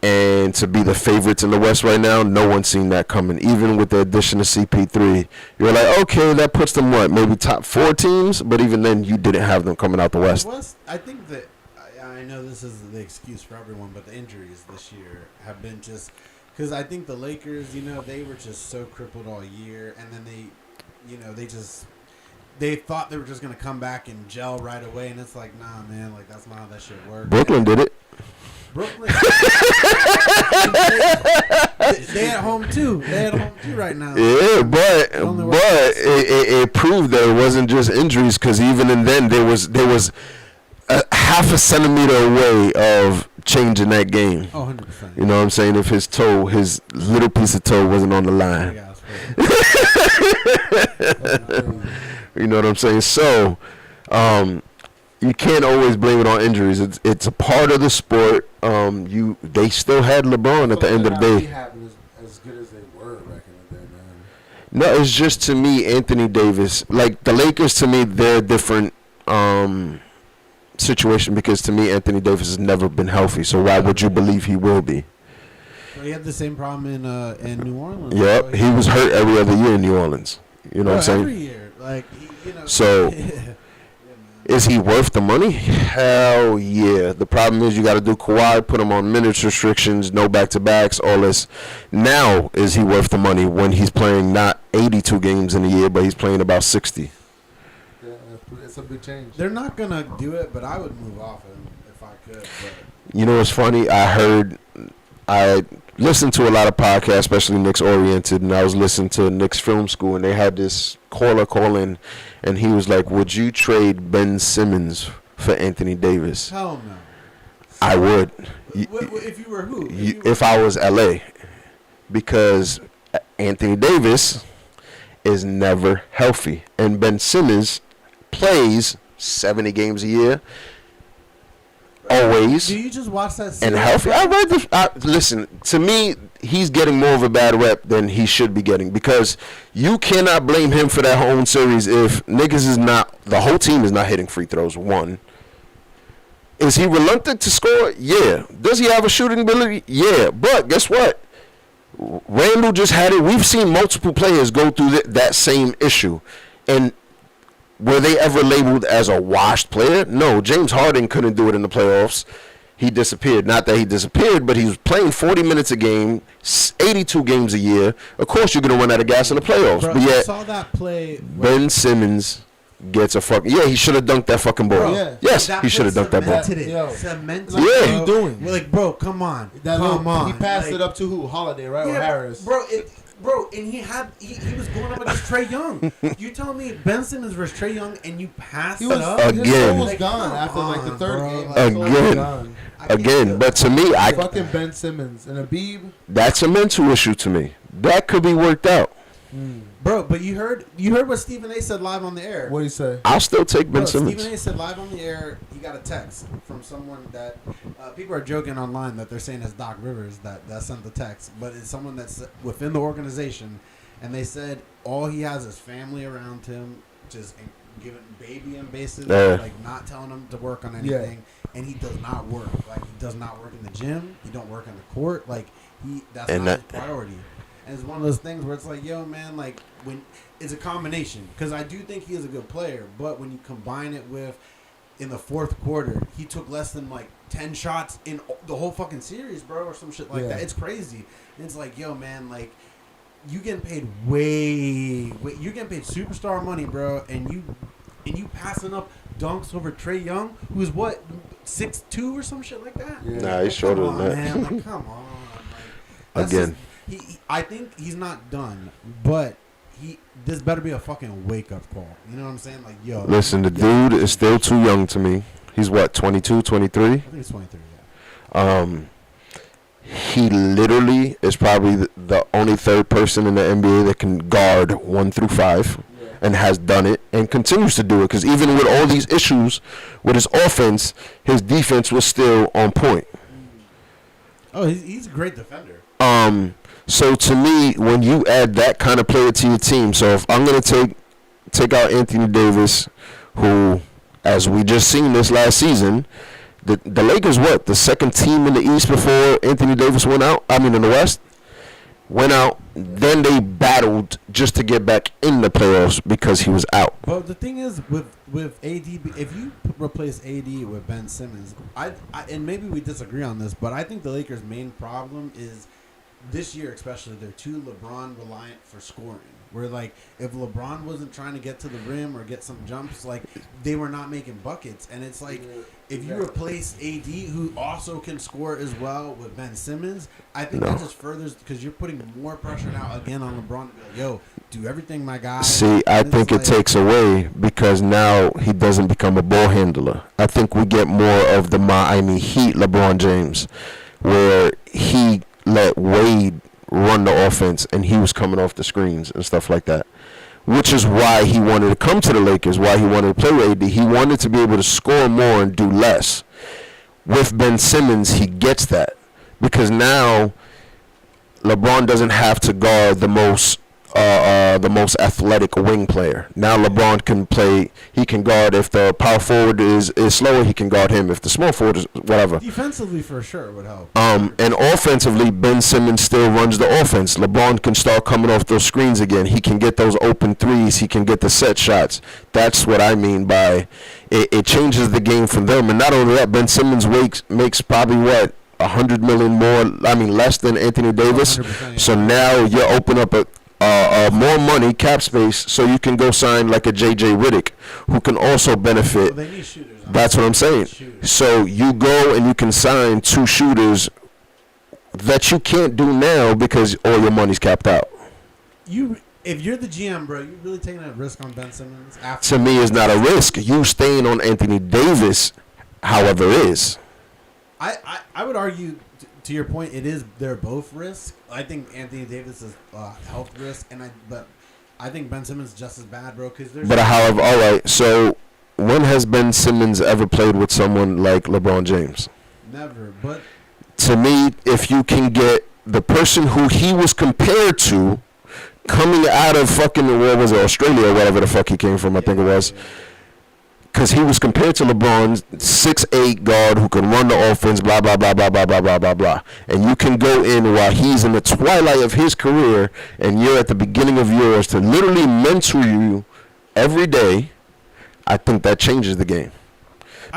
and to be the favorites in the West right now. No one's seen that coming. Even with the addition of CP3, you're like, okay, that puts them maybe top 4 teams, but even then you didn't have them coming out the West. I think that I know this is the excuse for everyone, but the injuries this year have been just because I think the Lakers, they were just so crippled all year, and then they thought they were just gonna come back and gel right away, and it's like, nah, man, like that's not how that shit works. Brooklyn did it. Brooklyn, they at home too. They at home too right now. Yeah, but it proved that it wasn't just injuries, because even then there was a half a centimeter away of changing that game. Oh, 100%. You know what I'm saying? If his little piece of toe wasn't on the line. You know what I'm saying? So, you can't always blame it on injuries. It's a part of the sport. They still had LeBron at the end of the day. As good as they were back in the day, man. No, it's just, to me, Anthony Davis. Like the Lakers, to me, they're a different situation, because to me, Anthony Davis has never been healthy. So why would you believe he will be? Well, he had the same problem in New Orleans. Yep, he was hurt every other year in New Orleans. You know what I'm saying? Every year, like So, is he worth the money? Hell yeah. The problem is you got to do Kawhi, put him on minutes restrictions, no back-to-backs, all this. Now, is he worth the money when he's playing not 82 games in a year, but he's playing about 60? Yeah, it's a big change. they're not gonna do it, but I would move off him if I could. But You know what's funny? I listened to a lot of podcasts, especially Knicks Oriented, and I was listening to Knicks Film School, and they had this caller call in, and he was like, would you trade Ben Simmons for Anthony Davis? hell no. I would. If you were who? If I was LA, because Anthony Davis is never healthy, and Ben Simmons plays 70 games a year, always, Do you just watch that and series? healthy. I read this. Listen, to me, he's getting more of a bad rep than he should be getting, because you cannot blame him for that whole series if niggas is not, the whole team is not hitting free throws. One. Is he reluctant to score? Yeah. Does he have a shooting ability? Yeah. But guess what? Randall just had it. We've seen multiple players go through that same issue. And were they ever labeled as a washed player? No. James Harden couldn't do it in the playoffs. He disappeared. Not that he disappeared, but he was playing 40 minutes a game, 82 games a year. Of course you're going to run out of gas in the playoffs. Bro, but I yet, saw that play. Ben Simmons gets a fucking... Yeah, he should have dunked that fucking ball. Bro, yeah. Yes, That he should have play dunked that ball. cemented it. Yo. Cemented Like, it, what are bro. you doing? We're like, bro, come on. That come little, on. he passed Like, it up to who? Holiday, right? Yeah, Or Harris? Bro, and he was going up against Trae Young. You tell me Ben Simmons versus Trae Young, and you pass He it was, up? Again. his soul was Like, gone come after like the on, third bro. game. Like, His soul was Again. gone. I can't do Again, it. but to me, Fucking Ben Simmons and Habib. that's a mental issue to me. That could be worked out. Bro, but you heard what Stephen A. said live on the air. What do you say? I'll still take Ben Bro, Simmons. Stephen A. said live on the air, he got a text from someone that people are joking online that they're saying it's Doc Rivers that sent the text, but it's someone that's within the organization, and they said all he has is family around him, just giving baby him bases, Yeah. like not telling him to work on anything, and he does not work. Like he does not work in the gym. He don't work on the court. Like that's And not his priority. And it's one of those things where it's like, yo, man, like when it's a combination, because I do think he is a good player, but when you combine it with in the fourth quarter, he took less than like 10 shots in the whole fucking series, bro, or some shit like that. It's crazy. And it's like, yo, man, like you getting paid you're getting paid superstar money, bro, and you passing up dunks over Trae Young, who's what 6'2" or some shit like that. Yeah. Nah, he's shorter than that. Man, like, come on. Like, Again. I think he's not done, but this better be a fucking wake up call. You know what I'm saying? Like, yo. Listen, the dude is still too young to me. He's what, 22, 23? I think it's 23. Yeah. He literally is probably the only third person in the NBA that can guard 1 through 5 and has done it and continues to do it. Because even with all these issues with his offense, his defense was still on point. Oh, he's a great defender. So to me, when you add that kind of player to your team, so if I'm going to take out Anthony Davis, who, as we just seen this last season, the Lakers, what, the second team in the East before Anthony Davis went out? I mean, in the West? Went out. Then they battled just to get back in the playoffs because he was out. But the thing is, with AD, if you replace AD with Ben Simmons, I and maybe we disagree on this, but I think the Lakers' main problem is this year especially, they're too LeBron reliant for scoring. Where like if LeBron wasn't trying to get to the rim or get some jumps, like they were not making buckets. And it's like if you replace AD, who also can score as well, with Ben Simmons, I think that just furthers, because you're putting more pressure now again on LeBron to be like, yo, do everything, my guy. See, I think it takes away because now he doesn't become a ball handler. I think we get more of the Miami Heat LeBron James, where he let Wade run the offense and he was coming off the screens and stuff like that, which is why he wanted to come to the Lakers, why he wanted to play with AD. He wanted to be able to score more and do less. With Ben Simmons, he gets that because now LeBron doesn't have to guard the most athletic wing player. Now LeBron can play. He can guard if the power forward is slower. He can guard him if the small forward is whatever. Defensively, for sure, would help. And offensively, Ben Simmons still runs the offense. LeBron can start coming off those screens again. He can get those open threes. He can get the set shots. That's what I mean by it changes the game for them. And not only that, Ben Simmons makes probably what, $100 million more. I mean, less than Anthony Davis. Yeah. So now you open up more money, cap space, so you can go sign like a J.J. Redick, who can also benefit. Well, they need shooters. That's what I'm saying. So you go and you can sign 2 shooters that you can't do now because all your money's capped out. If you're the GM, bro, you really taking a risk on Ben Simmons? To me, it's not a risk. You staying on Anthony Davis, however, is. I would argue, to your point, they're both risks. I think Anthony Davis is health risk, but I think Ben Simmons is just as bad, bro. But however, all right. So when has Ben Simmons ever played with someone like LeBron James? Never. But to me, if you can get the person who he was compared to coming out of fucking, what was it, Australia or whatever the fuck he came from, I think it was. Because he was compared to LeBron, 6'8" guard who can run the offense, blah, blah, blah, blah, blah, blah, blah, blah, blah. And you can go in while he's in the twilight of his career and you're at the beginning of yours to literally mentor you every day. I think that changes the game.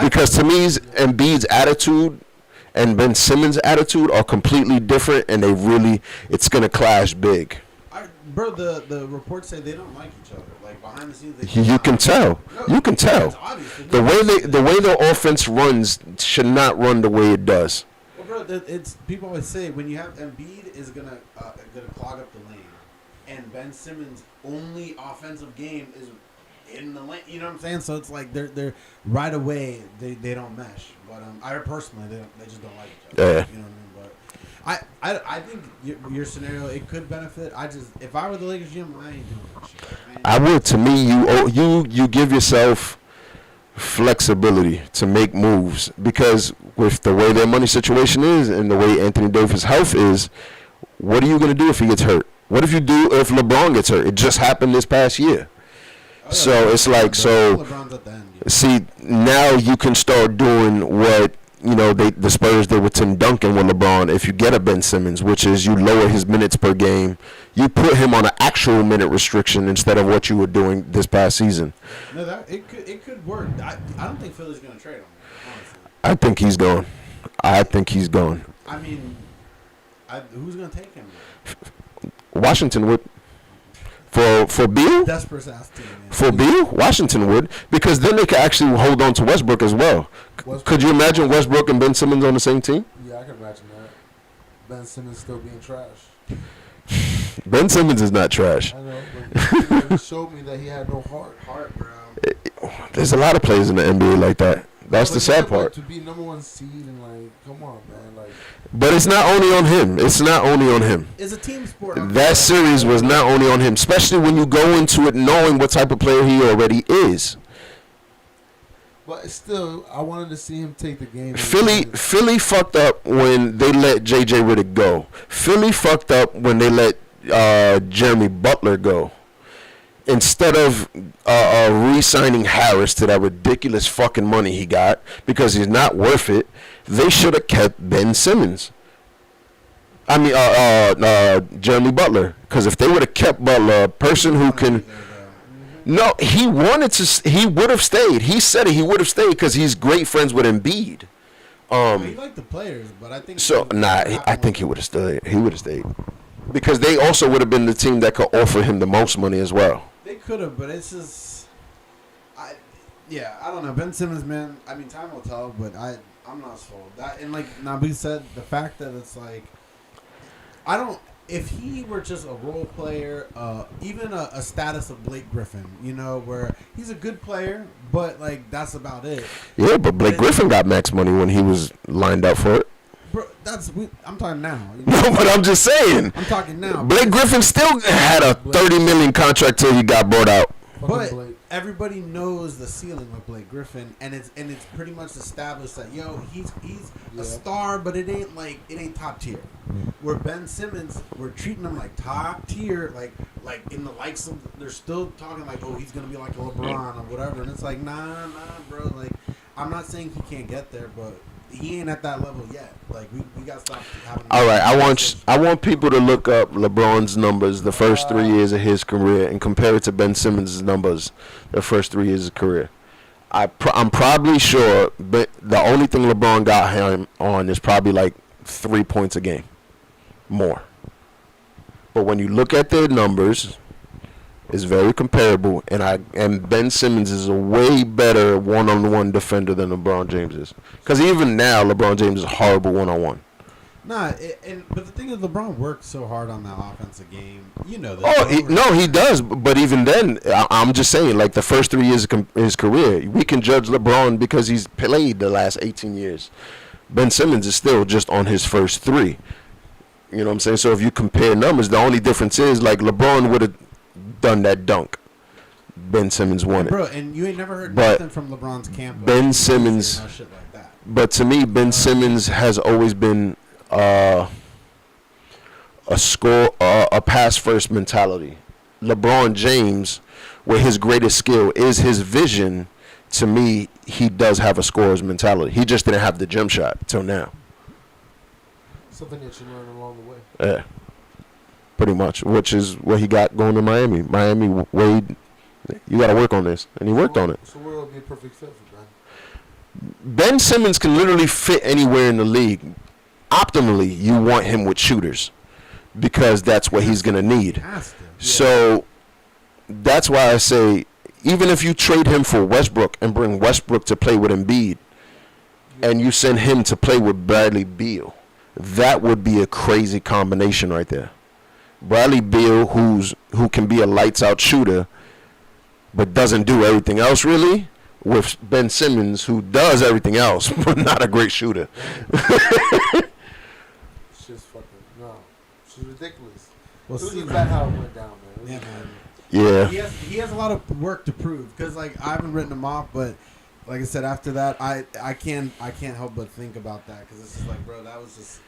Because to me, Embiid's attitude and Ben Simmons' attitude are completely different, and it's going to clash big. Bro, the reports say they don't like each other. Like behind the scenes, you can tell. No, you can tell. The way their offense runs should not run the way it does. Well, bro, it's people always say when you have Embiid is gonna clog up the lane, and Ben Simmons' only offensive game is in the lane. You know what I'm saying? So it's like they're right away they don't mesh. But I personally they just don't like each other. Yeah. You know what I mean? I think your scenario, it could benefit. If I were the Lakers GM, I ain't doing that shit. I would. To me, you give yourself flexibility to make moves because with the way their money situation is and the way Anthony Davis' health is, what are you going to do if he gets hurt? What if LeBron gets hurt? It just happened this past year. So it's like, so LeBron's at the end. Yeah. see, now you can start doing what the Spurs did with Tim Duncan with LeBron. If you get a Ben Simmons, which is you lower his minutes per game, you put him on an actual minute restriction instead of what you were doing this past season. No, it could work. I don't think Philly's gonna trade him. Honestly, I think he's gone. I mean, who's gonna take him? Washington would. For Beal? Desperate ass team. Man. For Beal? Washington would. Because then they could actually hold on to Westbrook as well. Could you imagine Westbrook and Ben Simmons on the same team? Yeah, I can imagine that. Ben Simmons still being trash. Ben Simmons is not trash. I know, but he showed me that he had no heart. Bro. There's a lot of players in the NBA like that. That's the sad part. To be number 1 seed and come on, man, But it's not only on him. It's a team sport. That series was not only on him, especially when you go into it knowing what type of player he already is. But still, I wanted to see him take the game. Philly fucked up when they let J.J. Redick go. Philly fucked up when they let Jeremy Butler go. Instead of re-signing Harris to that ridiculous fucking money he got because he's not worth it, they should have kept Ben Simmons. I mean, Jeremy Butler. Because if they would have kept Butler, a person who can... No, he wanted to... He would have stayed. He said it. He would have stayed because he's great friends with Embiid. He liked the players, but I think... So, I think he would have stayed. He would have stayed. Because they also would have been the team that could offer him the most money as well. They could have, but it's just... I don't know. Ben Simmons, man, I mean, time will tell, but I'm not sold. And like Nabi said, the fact that it's like... I don't... If he were just a role player, even a status of Blake Griffin, where he's a good player, but like that's about it. Yeah, but Blake Griffin got max money when he was lined up for it. Bro, I'm talking now. No, but I'm just saying. I'm talking now. Blake Griffin still had a $30 million contract till he got bought out. But everybody knows the ceiling with Blake Griffin, and it's pretty much established that he's a star, but it ain't top tier. Where Ben Simmons, we're treating him like top tier, like in the likes of, they're still talking like, oh, he's gonna be like a LeBron or whatever, and it's like, nah, bro. Like, I'm not saying he can't get there, but he ain't at that level yet. Like, we gotta stop having. All right, I want people to look up LeBron's numbers the first 3 years of his career and compare it to Ben Simmons' numbers the first 3 years of career. I'm probably sure, but the only thing LeBron got him on is probably like 3 points a game, more. But when you look at their numbers, it's very comparable, and Ben Simmons is a way better one-on-one defender than LeBron James is. Because even now, LeBron James is horrible one-on-one. Nah, but the thing is, LeBron works so hard on that offensive game. You know that. Oh, he does. But even then, I'm just saying, like the first 3 years of his career, we can judge LeBron because he's played the last 18 years. Ben Simmons is still just on his first 3. You know what I'm saying? So if you compare numbers, the only difference is like LeBron would have done that dunk. Ben Simmons won it. Bro, and you ain't never heard nothing from LeBron's camp. Ben Simmons, no shit like that. But to me, Ben Simmons has always been a pass first mentality. LeBron James, where his greatest skill is his vision, to me, he does have a scorer's mentality. He just didn't have the jump shot till now. Something that you learn along the way. Yeah. Pretty much, which is what he got going to Miami. Miami, Wade, you got to work on this, and he worked on it. So where will be a perfect fit for Ben? Ben Simmons can literally fit anywhere in the league. Optimally, you want him with shooters because that's what he's going to need. So that's why I say, even if you trade him for Westbrook and bring Westbrook to play with Embiid, and you send him to play with Bradley Beal, that would be a crazy combination right there. Bradley Beal, who can be a lights-out shooter, but doesn't do everything else really, with Ben Simmons, who does everything else, but not a great shooter. It's just fucking, no. It's ridiculous. Well, it was bad how it went down, man. Yeah, man. Yeah. He has a lot of work to prove, because, like, I haven't written him off, but like I said, after that, I can't help but think about that, because it's just like, bro, that was just,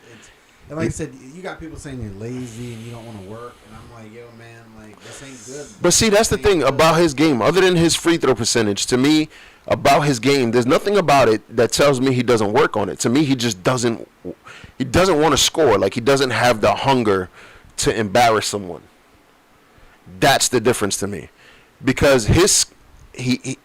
And like I said, you got people saying you're lazy and you don't want to work, and I'm like, yo, man, like this ain't good. But see, that's the This ain't thing good. about his game. Other than his free throw percentage, to me, about his game, there's nothing about it that tells me he doesn't work on it. To me, he just doesn't. He doesn't want to score. Like he doesn't have the hunger to embarrass someone. That's the difference to me, because he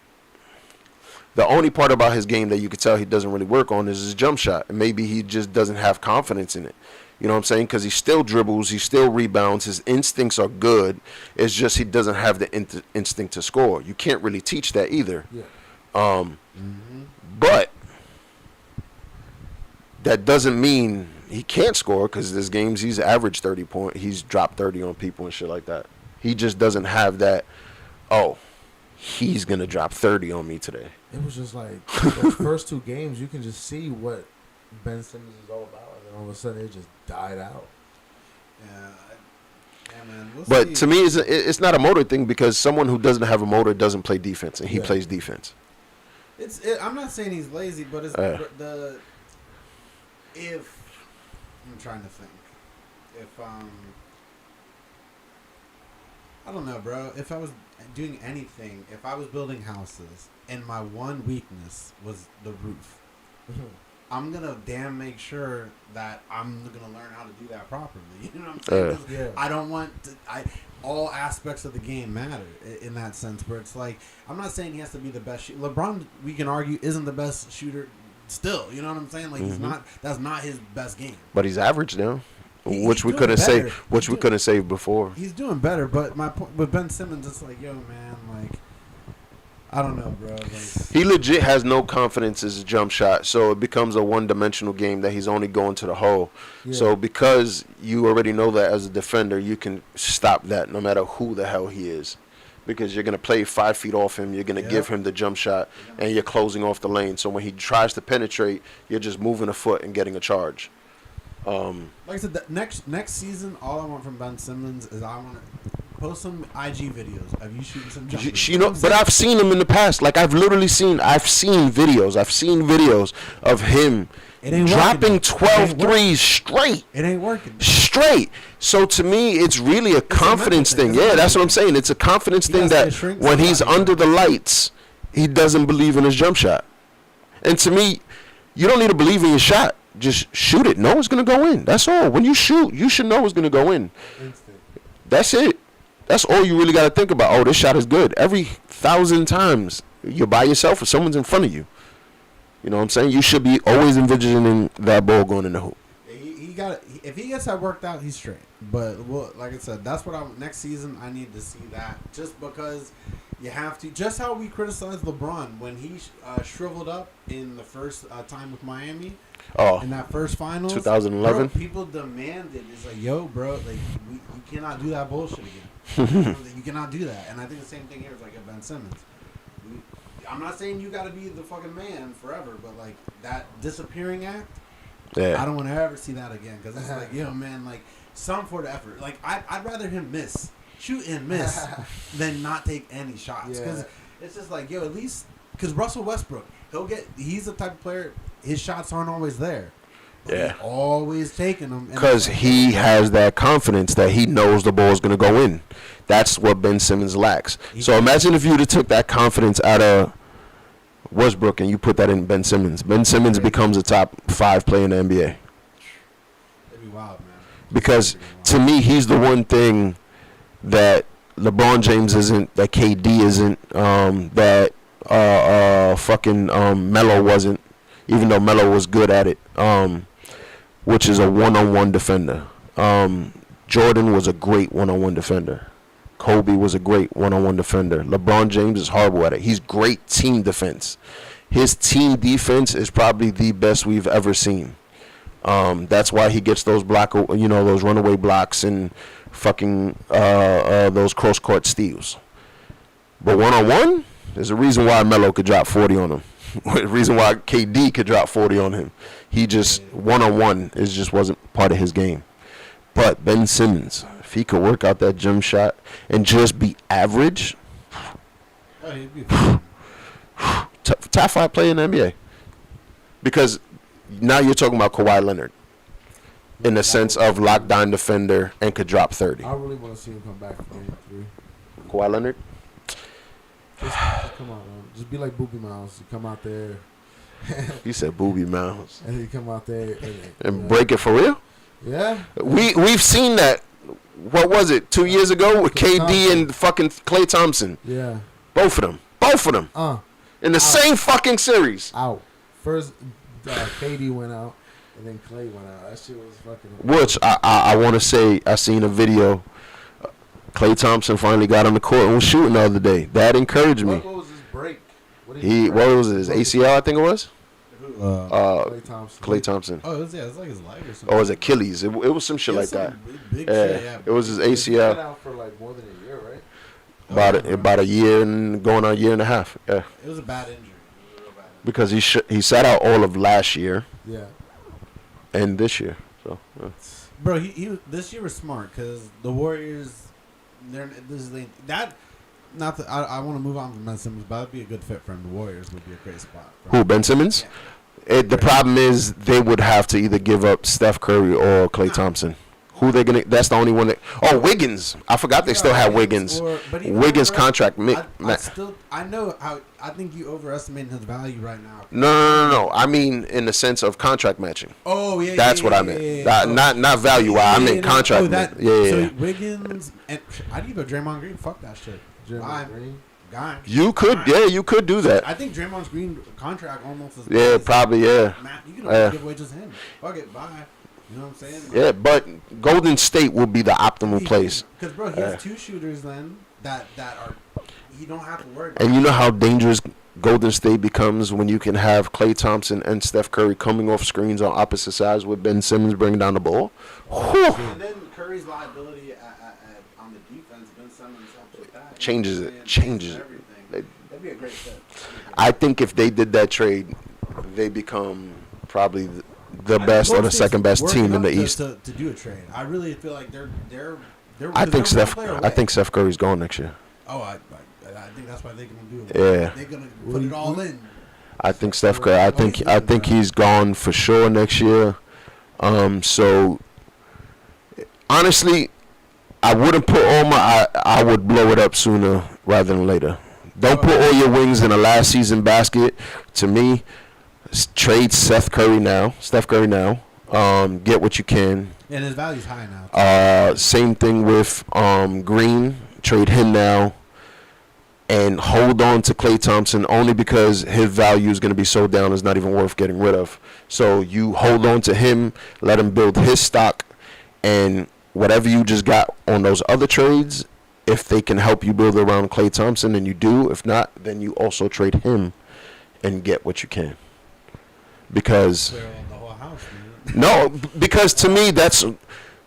the only part about his game that you could tell he doesn't really work on is his jump shot, and maybe he just doesn't have confidence in it. You know what I'm saying? Because he still dribbles, he still rebounds, his instincts are good. It's just he doesn't have the instinct to score. You can't really teach that either. Yeah. But that doesn't mean he can't score, because there's games he's averaged 30 points. He's dropped 30 on people and shit like that. He just doesn't have that, oh, he's going to drop 30 on me today. It was just like those first two games, you can just see what Ben Simmons is all about, and then all of a sudden it just died out. Yeah, man. We'll But see. to me, it's not a motor thing, because someone who doesn't have a motor doesn't play defense, and he Yeah. plays defense. I'm not saying he's lazy, but it's Yeah. if I'm trying to think, if I don't know, bro. If I was doing anything, if I was building houses and my one weakness was the roof, I'm gonna damn make sure that I'm gonna learn how to do that properly. You know what I'm saying? 'Cause Yeah. I don't want to, all aspects of the game matter in that sense. Where it's like, I'm not saying he has to be the best shooter. LeBron, we can argue, isn't the best shooter still. You know what I'm saying? Like he's not. That's not his best game. But he's average now, He's which we doing couldn't say, better. which we couldn't say before. He's doing better, but my point with Ben Simmons, it's like, yo, man, like, I don't know, bro. Like, He legit has no confidence in his jump shot, so it becomes a one-dimensional game that he's only going to the hole. Yeah. So because you already know that as a defender, you can stop that no matter who the hell he is, because you're going to play 5 feet off him, you're going to give him the jump shot, and you're closing off the lane. So when he tries to penetrate, you're just moving a foot and getting a charge. like I said, next season, all I want from Ben Simmons is I want to post some IG videos of you shooting some jumpers. You know, but I've seen him in the past. Like I've seen videos of him It ain't dropping working. 12 It ain't working. threes straight. It ain't working. Straight. So to me, it's really a confidence mental thing. thing. It's a Yeah, that's mental what I'm saying. It's a confidence He thing has to that shrink when he's somebody. under the lights, he doesn't believe in his jump shot. And to me, you don't need to believe in your shot. Just shoot it. Know it's going to go in. That's all. When you shoot, you should know it's going to go in. Instant. That's it. That's all you really got to think about. Oh, this shot is good. Every 1,000 times you're by yourself or someone's in front of you. You know what I'm saying? You should be always envisioning that ball going in the hoop. He got it. If he gets that worked out, he's straight. But like I said, that's what next season I need to see that. Just because you have to. Just how we criticized LeBron when he shriveled up in the first time with Miami Oh, in that first finals. 2011? Bro, people demanded. It's like, yo, bro, like you cannot do that bullshit again. You cannot do that. And I think the same thing here is like at Ben Simmons. I'm not saying you got to be the fucking man forever, but like that disappearing act. yeah. I don't want to ever see that again because it's like, yo, man, like some for the effort. Like I'd rather him shoot and miss, than not take any shots. Because Yeah. it's just like, yo, at least because Russell Westbrook, he's the type of player. His shots aren't always there. But Yeah. he's always taking them. Because he has that confidence that he knows the ball is going to go in. That's what Ben Simmons lacks. So imagine if you would have took that confidence out of Westbrook and you put that in Ben Simmons. Ben Simmons becomes a top 5 player in the NBA. It'd be wild, man. Because to me, he's the one thing that LeBron James isn't, that KD isn't, that fucking Melo wasn't, even though Melo was good at it, which is a one-on-one defender. Jordan was a great one-on-one defender. Kobe was a great one-on-one defender. LeBron James is horrible at it. He's great team defense. His team defense is probably the best we've ever seen. That's why he gets those those runaway blocks and fucking those cross-court steals. But one-on-one, there's a reason why Melo could drop 40 on him. The reason why KD could drop 40 on him. He just, one-on-one, just wasn't part of his game. But Ben Simmons, if he could work out that jump shot and just be average, Oh, he'd be fine. top 5 player in the NBA. Because now you're talking about Kawhi Leonard. in the sense of lockdown defender and could drop 30. I really want to see him come back for game 3. Kawhi Leonard. Just come on, man. Just be like Boobie Miles. You come out there. You said Booby Mounds. And you come out there And break it for real? Yeah. We've seen that. What was it? 2 years ago with KD and fucking Klay Thompson. Yeah. Both of them. In the same fucking series. Out. First, KD went out, and then Klay went out. That shit was fucking. Which I want to say I seen a video. Klay Thompson finally got on the court and was shooting the other day. That encouraged me. What was his break? What was it? His ACL, I think it was. Klay Thompson. Klay Thompson. Oh, it's like his leg or something. Or his Achilles. It was some shit like that. Big shit, yeah. It was his He's been ACL. out for like more than a year, right? About a year and going on a year and a half. Yeah. It was a bad injury. It was a real bad injury. Because he sat out all of last year Yeah. and this year. So yeah. Bro, he this year was smart because the Warriors, I want to move on from Ben Simmons, but that'd be a good fit for him. The Warriors would be a great spot. Who, Ben Simmons? The problem is they would have to either give up Steph Curry or Klay Thompson. Who they gonna? That's the only one that. Oh, Wiggins. I forgot they still have Wiggins. Wiggins contract. I know how. I think you overestimating his value right now. No. I mean, in the sense of contract matching. Oh yeah. That's what I meant. Not value. I meant contract. So Wiggins and I'd give a Draymond Green. Fuck that shit. Draymond Green. Guy. You could do that. I think Draymond Green contract almost is. Yeah, probably. Yeah. Matt, you can give away just him. Fuck it. Bye. You know what I'm saying? Yeah, but Golden State will be the optimal place. Because, bro, he has two shooters then that are... You don't have to worry about. And you know how dangerous Golden State becomes when you can have Klay Thompson and Steph Curry coming off screens on opposite sides with Ben Simmons bringing down the ball? And then Curry's liability on the defense, Ben Simmons helps with that. Changes it. That'd be a great fit. I think if they did that trade, they become probably the best or the second best team in the East. To do a trade, I really feel like they're. I think Steph Curry's going next year. Oh, I think that's why they're gonna do it. Yeah, they're gonna put it all in. I think Steph Curry. I think he's gone for sure next year. So honestly, I wouldn't put all my. I would blow it up sooner rather than later. Don't put all your wings in a last season basket. To me, trade Steph Curry now. Get what you can. And his value's high now. Same thing with Green. Trade him now. And hold on to Klay Thompson only because his value is going to be so down it's not even worth getting rid of. So you hold on to him, let him build his stock, and whatever you just got on those other trades, if they can help you build around Klay Thompson, then you do. If not, then you also trade him and get what you can. Because the whole house, no, because to me that's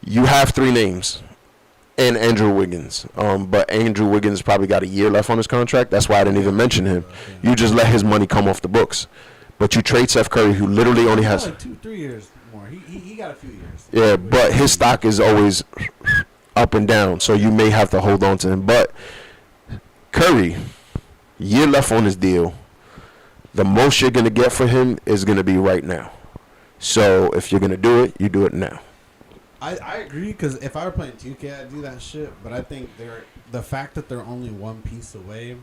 you have three names. And Andrew Wiggins. But Andrew Wiggins probably got a year left on his contract. That's why I didn't even mention him. You just let his money come off the books. But you trade Steph Curry, who literally only has like 2-3 years more. He got a few years. Yeah, but his stock is always up and down, so you may have to hold on to him. But Curry, year left on his deal. The most you're going to get for him is going to be right now. So if you're going to do it, you do it now. I agree, because if I were playing 2K, I'd do that shit. But I think the fact that they're only one piece away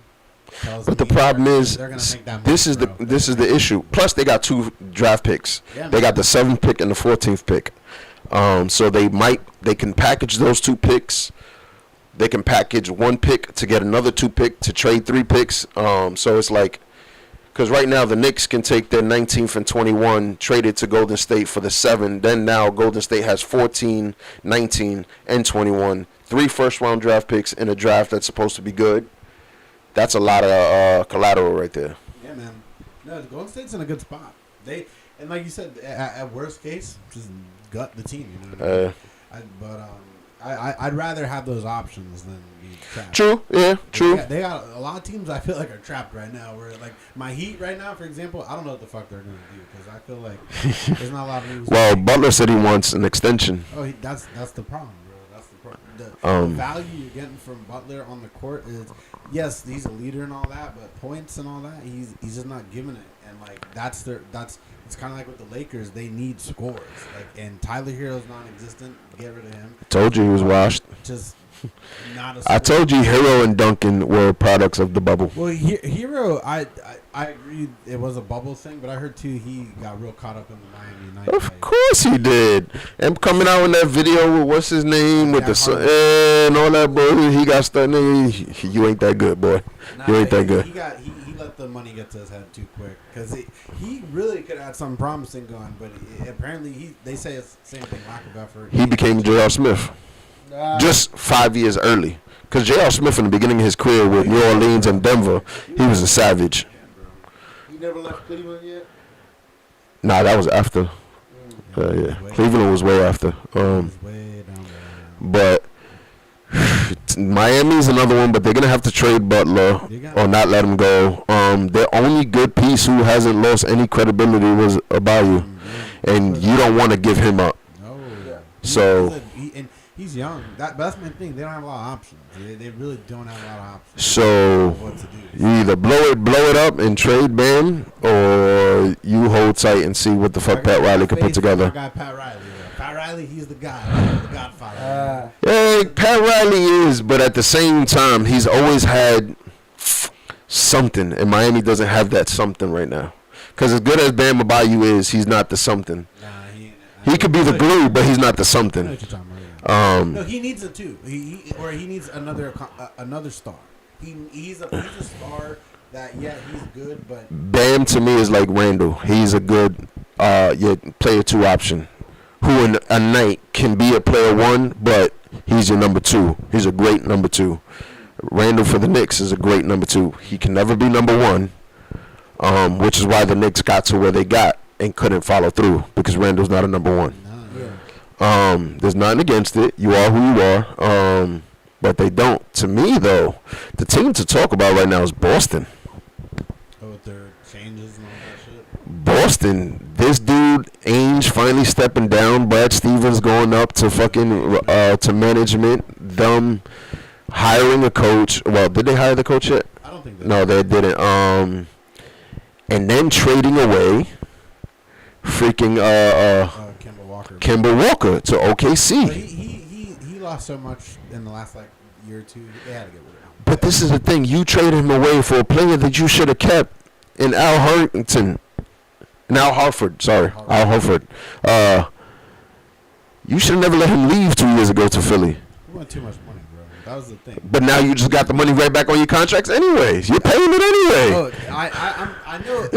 tells me. But the problem is, they're gonna make that this is the issue. Plus, they got 2 draft picks. Yeah, they got the 7th pick and the 14th pick. So they can package those 2 picks. They can package 1 pick to get another 2 pick to trade 3 picks. So it's like. Because right now the Knicks can take their 19th and 21, trade it to Golden State for the 7. Then now Golden State has 14, 19, and 21. 3 first-round draft picks in a draft that's supposed to be good. That's a lot of collateral right there. Yeah, man. No, Golden State's in a good spot. And like you said, at worst case, just gut the team. You know what I mean? I'd rather have those options than be trapped. True, yeah, true. They got a lot of teams I feel like are trapped right now. Where like my Heat right now, for example, I don't know what the fuck they're gonna do because I feel like there's not a lot of moves. Well, Butler said he wants an extension. Oh, that's the problem, bro. That's the The value you're getting from Butler on the court is, yes, he's a leader and all that, but points and all that, he's just not giving it. And like it's kind of like with the Lakers, they need scores. Like, and Tyler Hero's non-existent. Get rid of him. Told you he was washed. Just not a. I scorer. told you Hero and Duncan were products of the bubble. Well, Hero, I agree it was a bubble thing, but I heard too he got real caught up in the Miami night. Of course he did. And coming out in that video with what's his name with the sun and all that, boy. He got stunned. You ain't that good, boy. You ain't that good. He let the money get to his head too quick because he really could have had something promising going, but apparently they say it's the same thing, lack of effort. He became J.R. Smith just 5 years early. Because J.R. Smith in the beginning of his career with New Orleans and Denver, he was a savage. He never left Cleveland yet? Nah, that was after. Yeah. Cleveland was way after. Way down But Miami's another one, but they're going to have to trade Butler or not let him go. Their only good piece who hasn't lost any credibility was Abayu. And you don't want to give him up. No. So he's young. That's my thing. They don't have a lot of options. They really don't have a lot of options. So What to do. you either blow it up and trade Bam, or you hold tight and see what the fuck Pat Riley can put together. Guy Pat Riley. Pat Riley, he's the guy, the Godfather. Yeah, Pat Riley is, but at the same time, he's always had something, and Miami doesn't have that something right now. Because as good as Bam Abayu is, he's not the something. He could be the glue, but he's not the something. No, he needs it too. He needs another star. He's a star that he's good, but Bam to me is like Randall. He's a good player 2 option, who in a night can be a player 1, but he's your number 2. He's a great number 2. Randall for the Knicks is a great number 2. He can never be number 1, which is why the Knicks got to where they got and couldn't follow through, because Randall's not a number 1. There's nothing against it. You are who you are. But they don't. To me, though, the team to talk about right now is Boston. with their changes and all that shit. Boston, this dude Ainge finally stepping down. Brad Stevens going up to fucking to management. Them hiring a coach. Well, did they hire the coach yet? I don't think they No, they didn't. And then trading away freaking Kemba Walker to OKC. But he lost so much in the last year or two. They had to get rid of him. But this is the thing. You traded him away for a player that you should have kept in Al Harrington. Al Horford. Sorry. Al Horford. You should have never let him leave 2 years ago to Philly. He won too much money, bro. That was the thing. But now you just got the money right back on your contracts anyways. You're paying it anyway. Oh, I know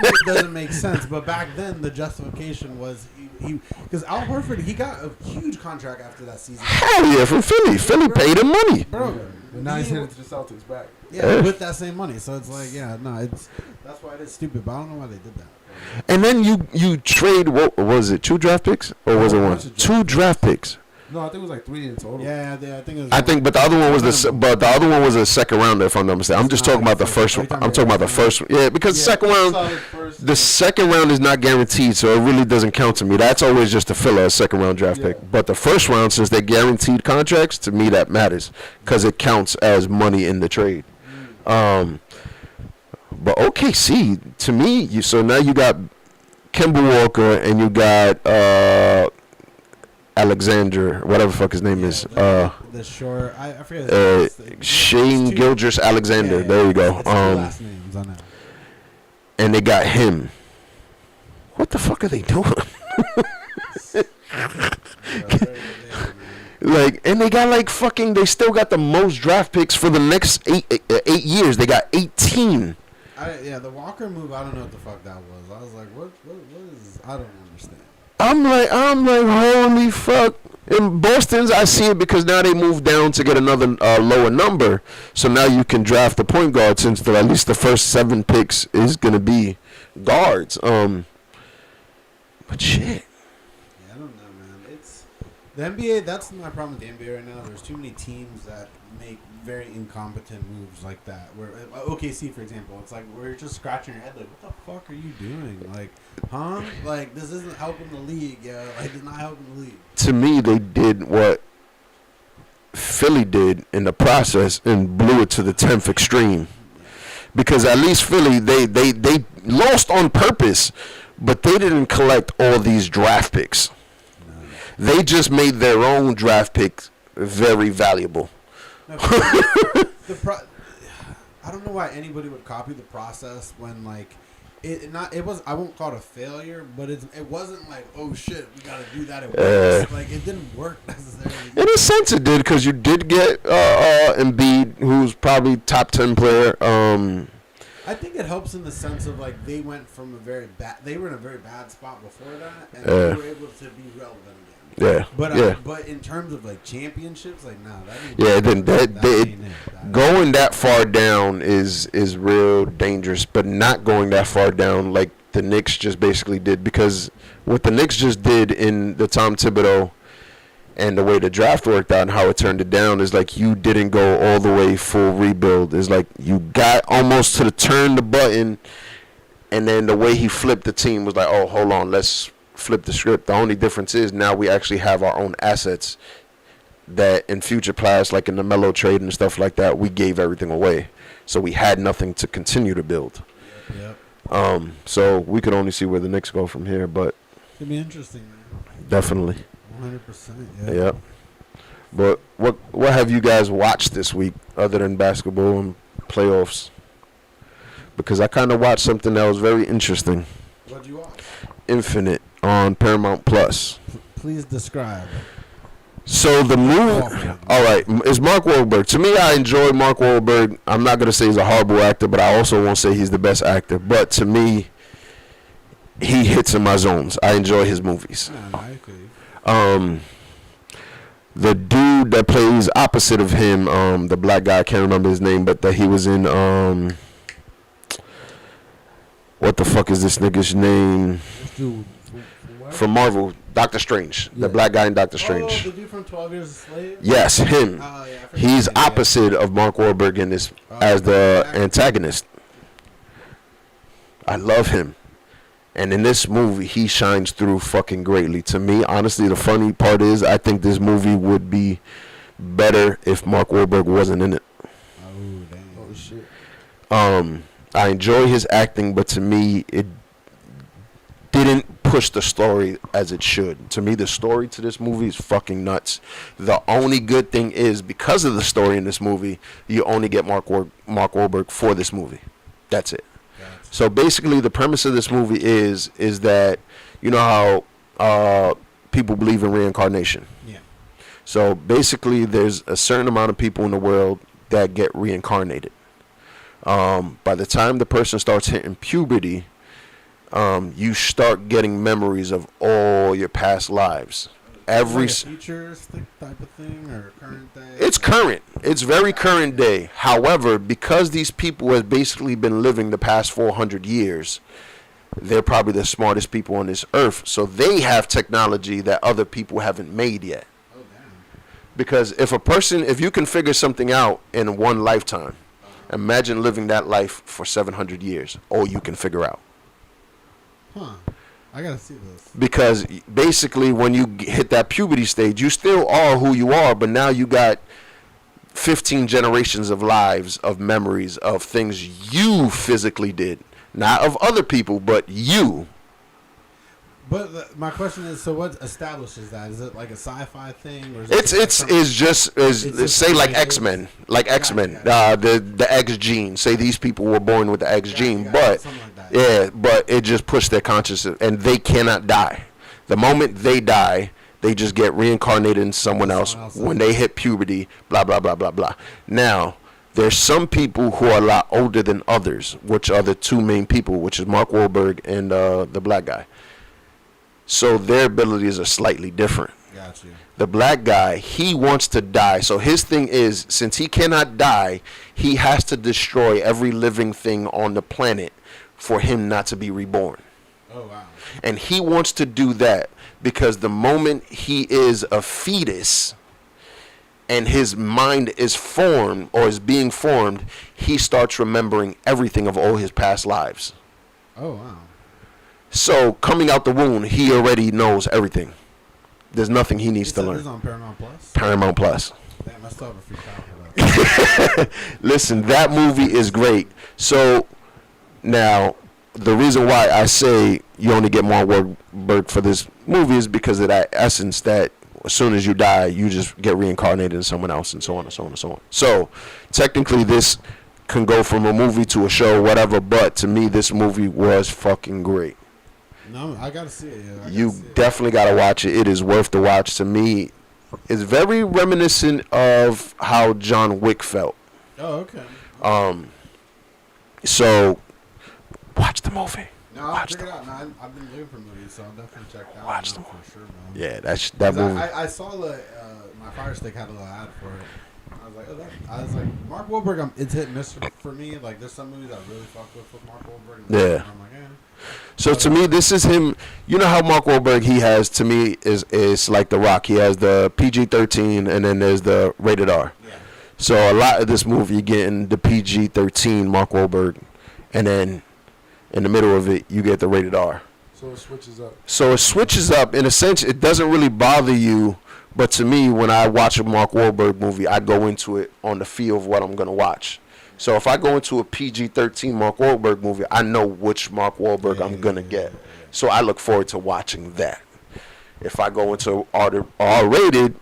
it doesn't make sense, but back then the justification was he because Al Horford, he got a huge contract after that season. Hell yeah, from Philly. Philly paid him money. Bro, And now he's headed to the Celtics back. yeah, with that same money. So it's that's why it is stupid. But I don't know why they did that. And then you trade, what was it, 2 draft picks? Or was it 1? 2 draft picks. No, I think it was 3 in total. Yeah, I think it was. I think, but the other one was a second rounder, if I'm not mistaken. I'm just talking about the first one. I'm talking about the first one. Yeah, because the second round is not guaranteed, so it really doesn't count to me. That's always just a filler, a second round draft pick. But the first round, since they're guaranteed contracts, to me that matters because it counts as money in the trade. But OKC, to me, so now you got Kemba Walker and you got Alexander, whatever the fuck his name is. The short. I forget. His last name. Shane Gilgeous Alexander. There you go. It's two last names on that. And they got him. What the fuck are they doing? And they got fucking. They still got the most draft picks for the next 8 years. They got 18. The Walker move. I don't know what the fuck that was. I was like, what is? I don't understand. I'm like, holy fuck. In Boston's, I see it because now they moved down to get another lower number. So now you can draft the point guard since at least the first 7 picks is going to be guards. But shit. Yeah, I don't know, man. The NBA, that's my problem with the NBA right now. There's too many teams that make very incompetent moves like that. Where OKC, for example, it's like where you're just scratching your head like, what the fuck are you doing? Like, huh? Like, this isn't helping the league, yo. Like, it's not helping the league. To me, they did what Philly did in the process and blew it to the 10th extreme. Because at least Philly, they lost on purpose, but they didn't collect all these draft picks. They just made their own draft picks very valuable. No, I don't know why anybody would copy the process when like it was. I won't call it a failure, but it wasn't like, oh shit, we gotta do that. It works. Like it didn't work necessarily. In a sense, it did, because you did get Embiid, who's probably top 10 player. I think it helps in the sense of like they went from they were in a very bad spot before that, and they were able to be relevant again. Yeah, But in terms of like championships, like going that far down is real dangerous, but not going that far down like the Knicks just basically did, because what the Knicks just did in the Tom Thibodeau and the way the draft worked out and how it turned it down is like you didn't go all the way full rebuild. It's like you got almost to turn the button, and then the way he flipped the team was like, oh, hold on, let's flip the script. The only difference is now we actually have our own assets that in future players, like in the Melo trade and stuff like that, we gave everything away. So we had nothing to continue to build. Yep. So we could only see where the Knicks go from here, but it'd be interesting, man. Definitely. 100%. Yeah. Yep. But what have you guys watched this week other than basketball and playoffs? Because I kind of watched something that was very interesting. What'd you watch? Infinite on Paramount Plus. Please describe. So the movie, all right, it's Mark Wahlberg. To me, I enjoy Mark Wahlberg. I'm not gonna say he's a horrible actor, but I also won't say he's the best actor. But to me, he hits in my zones. I enjoy his movies. The dude that plays opposite of him, the black guy, I can't remember his name, but that he was in what the fuck is this nigga's name? From Marvel, Doctor Strange. The black guy in Doctor Strange. Oh, the dude from 12 Years a Slave? Yes, him. Oh, yeah, He's opposite of Mark Wahlberg in this as the antagonist. I love him. And in this movie, he shines through fucking greatly. To me, honestly, the funny part is I think this movie would be better if Mark Wahlberg wasn't in it. Oh, damn. Oh, shit. I enjoy his acting, but to me, it didn't push the story as it should. To me, the story to this movie is fucking nuts. The only good thing is, because of the story in this movie, you only get Mark Wahlberg for this movie. That's it. So basically, the premise of this movie is that, you know how people believe in reincarnation. Yeah. So basically, there's a certain amount of people in the world that get reincarnated. By the time the person starts hitting puberty, you start getting memories of all your past lives. Every like a futuristic type of thing or current day? It's current. It's very current day. However, because these people have basically been living the past 400 years, they're probably the smartest people on this earth. So they have technology that other people haven't made yet. Oh, damn. Because if you can figure something out in one lifetime, imagine living that life for 700 years, all you can figure out. Huh. I gotta see this. Because basically, when you hit that puberty stage, you still are who you are, but now you got 15 generations of lives, of memories, of things you physically did. Not of other people, but you. But my question is, so what establishes that? Is it like a sci-fi thing, or is it's just say like X-Men, the X gene. Say these people were born with the X gene, but but it just pushed their consciousness, and they cannot die. The moment they die, they just get reincarnated in someone else. When they hit puberty, blah blah blah blah blah. Now, there's some people who are a lot older than others, which are the two main people, which is Mark Wahlberg and the black guy. So their abilities are slightly different. Got you. The black guy, he wants to die. So his thing is, since he cannot die, he has to destroy every living thing on the planet for him not to be reborn. Oh, wow. And he wants to do that because the moment he is a fetus and his mind is formed or is being formed, he starts remembering everything of all his past lives. Oh wow. So coming out the womb, he already knows everything. There's nothing he needs to This learn. is on Paramount Plus. Paramount Plus. Damn, I still have a free copy of that. Listen, that movie is great. So now, the reason why I say you only get Mark Wahlberg for this movie is because of that essence that as soon as you die, you just get reincarnated in someone else, and so on and so on and so on. So technically, this can go from a movie to a show, whatever. But to me, this movie was fucking great. No, I gotta see it. Yeah, You definitely gotta watch it. It is worth the watch. To me, it's very reminiscent of how John Wick felt. Oh, okay. So watch the movie. No, I'll Watch check the it out. No, I've been looking for movies, so I'll definitely check that Watch one the out for sure, man. Yeah, that 'Cause movie. I saw the my Fire Stick had a little ad for it. I was like, oh, I was like, Mark Wahlberg, it's hit and miss for me. Like, there's some movies I really fuck with Mark Wahlberg. And Yeah. I'm like, So to me, this is him. You know how Mark Wahlberg he has to me is like The Rock. He has the PG-13 and then there's the rated R. yeah. So a lot of this movie you getting the PG-13 Mark Wahlberg, and then in the middle of it you get the rated R. So it switches up. So it switches up in a sense. It doesn't really bother you, but to me, when I watch a Mark Wahlberg movie, I go into it on the feel of what I'm gonna watch. So if I go into a PG-13 Mark Wahlberg movie, I know which Mark Wahlberg I'm gonna get. So I look forward to watching that. If I go into R-rated,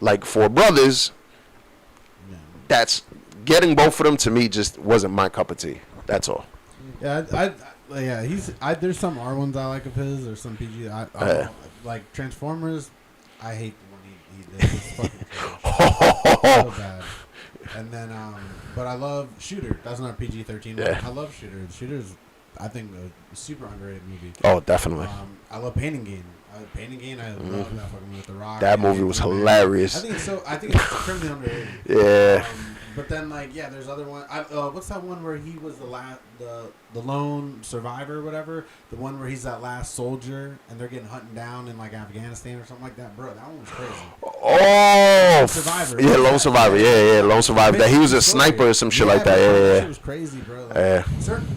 like Four Brothers, that's getting both of them to me just wasn't my cup of tea. That's all. Yeah, there's some R ones I like of his, or some PG. Like Transformers. I hate the one he did. It's fucking trash. So bad. And then, but I love Shooter. That's not PG-13. Yeah. I love Shooter. Shooter's, I think, a super underrated movie. Oh, definitely. I love Pain and Gain. I love that fucking movie with The Rock. That movie was hilarious. I think it's criminally underrated. Yeah. But then, like, yeah, there's other one. What's that one where he was the lone survivor, or whatever? The one where he's that last soldier, and they're getting hunted down in like Afghanistan or something like that, bro. That one was crazy. Oh, Survivor. yeah, Lone Survivor. Yeah, Lone Survivor. That he was a sniper or some shit like that. Bro, that Yeah, shit was crazy, bro. Like, Yeah.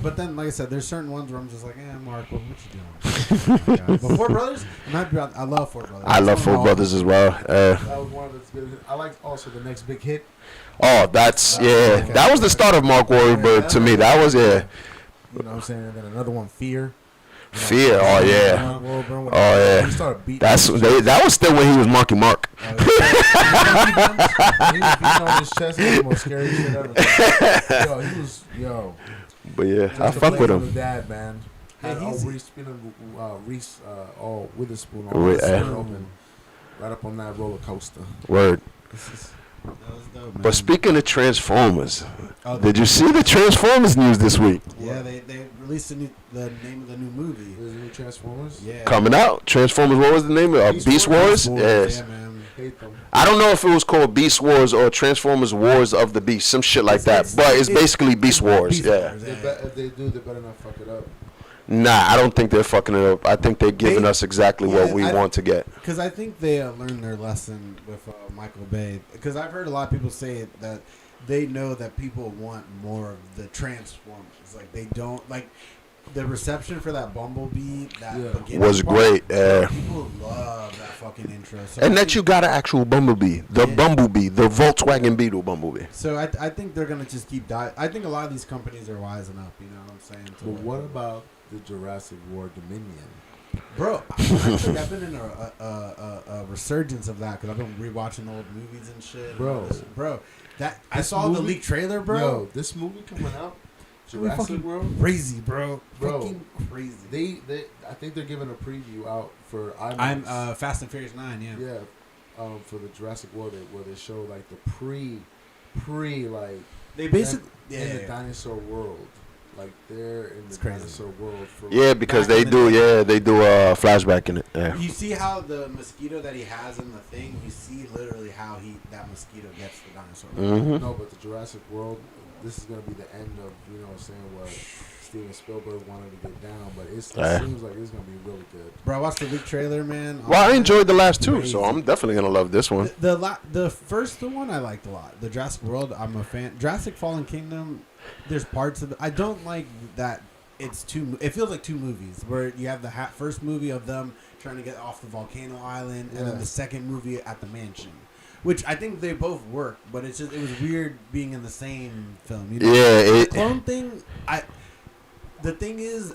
But then, like I said, there's certain ones where I'm just like, Mark, what you doing? But Four Brothers, I love Four Brothers. I love Four Brothers as well. That was one of the good. I like also The Next Big Hit. Oh, that's That was the start of Mark Wahlberg to me. That was You know what I'm saying? And then another one, Fear. Fear. Oh yeah. Mark Wahlberg, Oh yeah. He started beating. That was still when he was Marky Mark. He was beating on his chest. It was the most scary shit ever. He was But yeah, just I the fuck with place of him. the dad, man. Had Yeah, all he's- Reese Witherspoon Re- open, right up on that roller coaster. Word. That was dope, man. But speaking of Transformers, Oh, did you see the Transformers news this week? Yeah, they released the name of the new movie. There's new Transformers. Yeah. Coming out, Transformers. What was the name of it? Beast Wars. Yes. Yeah, man. Hate them. I don't know if it was called Beast Wars or Transformers Wars of the Beast, some shit like that. But it's basically Beast Wars. Yeah. If they do, they better not fuck it up. Nah, I don't think they're fucking it up. I think they're giving us exactly what we want to get. Because I think they learned their lesson with Michael Bay. Because I've heard a lot of people say that they know that people want more of the Transformers. Like they don't like the reception for that Bumblebee. That beginning Was part, great. Yeah. People love that fucking intro. So And I that think- you got an actual Bumblebee, the Yeah. Bumblebee, the Volkswagen Beetle Bumblebee. So I think they're gonna just keep I think a lot of these companies are wising up. You know what I'm saying? To But like- what about the Jurassic War Dominion? Bro, actually, I've been in a resurgence of that because I've been rewatching old movies and shit. Bro. I This saw the movie- leaked trailer, bro. Yo, this movie coming out, Jurassic fucking World. crazy, bro. Bro. Fucking crazy. They I think they're giving a preview out for IMAX. I'm Fast and Furious 9. Yeah. Yeah, for the Jurassic World where they show like the pre like They basically in the dinosaur world, like they're in the crazy. dinosaur world. For Yeah, because Back they in the do. day. Yeah, they do a flashback in it. Yeah. You see how the mosquito that he has in the thing. You see literally how that mosquito gets the dinosaur. Mm-hmm. No, but the Jurassic World. This is gonna be the end of, you know what I'm saying, what Steven Spielberg wanted to get down, but it Yeah. seems like it's gonna be really good. Bro, I watched the leak trailer, man. Well, I Oh, enjoyed the last two, crazy. so I'm definitely gonna love this one. The first one I liked a lot. The Jurassic World, I'm a fan. Jurassic Fallen Kingdom, there's parts of it I don't like that. It's two. It feels like two movies where you have the first movie of them trying to get off the volcano island, and Yeah. then the second movie at the mansion, which I think they both work. But it was weird being in the same film. You know? Yeah, The it, clone thing. The thing is,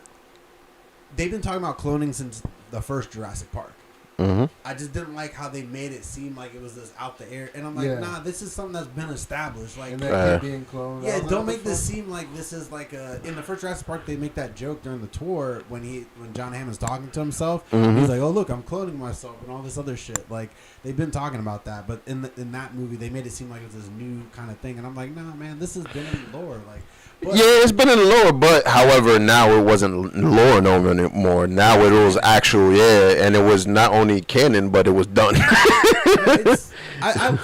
they've been talking about cloning since the first Jurassic Park. mhm. I just didn't like how they made it seem like it was this out the air, and I'm like, Yeah. nah, this is something that's been established. Like, And that kid being cloned. I yeah, was like, don't what make the this fuck? seem like this is like a. In the first Jurassic Park, they make that joke during the tour when John Hammond's talking to himself. Mhm. He's like, "Oh look, I'm cloning myself" and all this other shit. Like they've been talking about that, but in that movie, they made it seem like it was this new kind of thing, and I'm like, nah, man, this has been in the lore. Like, but, Yeah, it's been in the lore, but however, now it wasn't lore no anymore. Now it was actual, and it was not only canon, but it was done.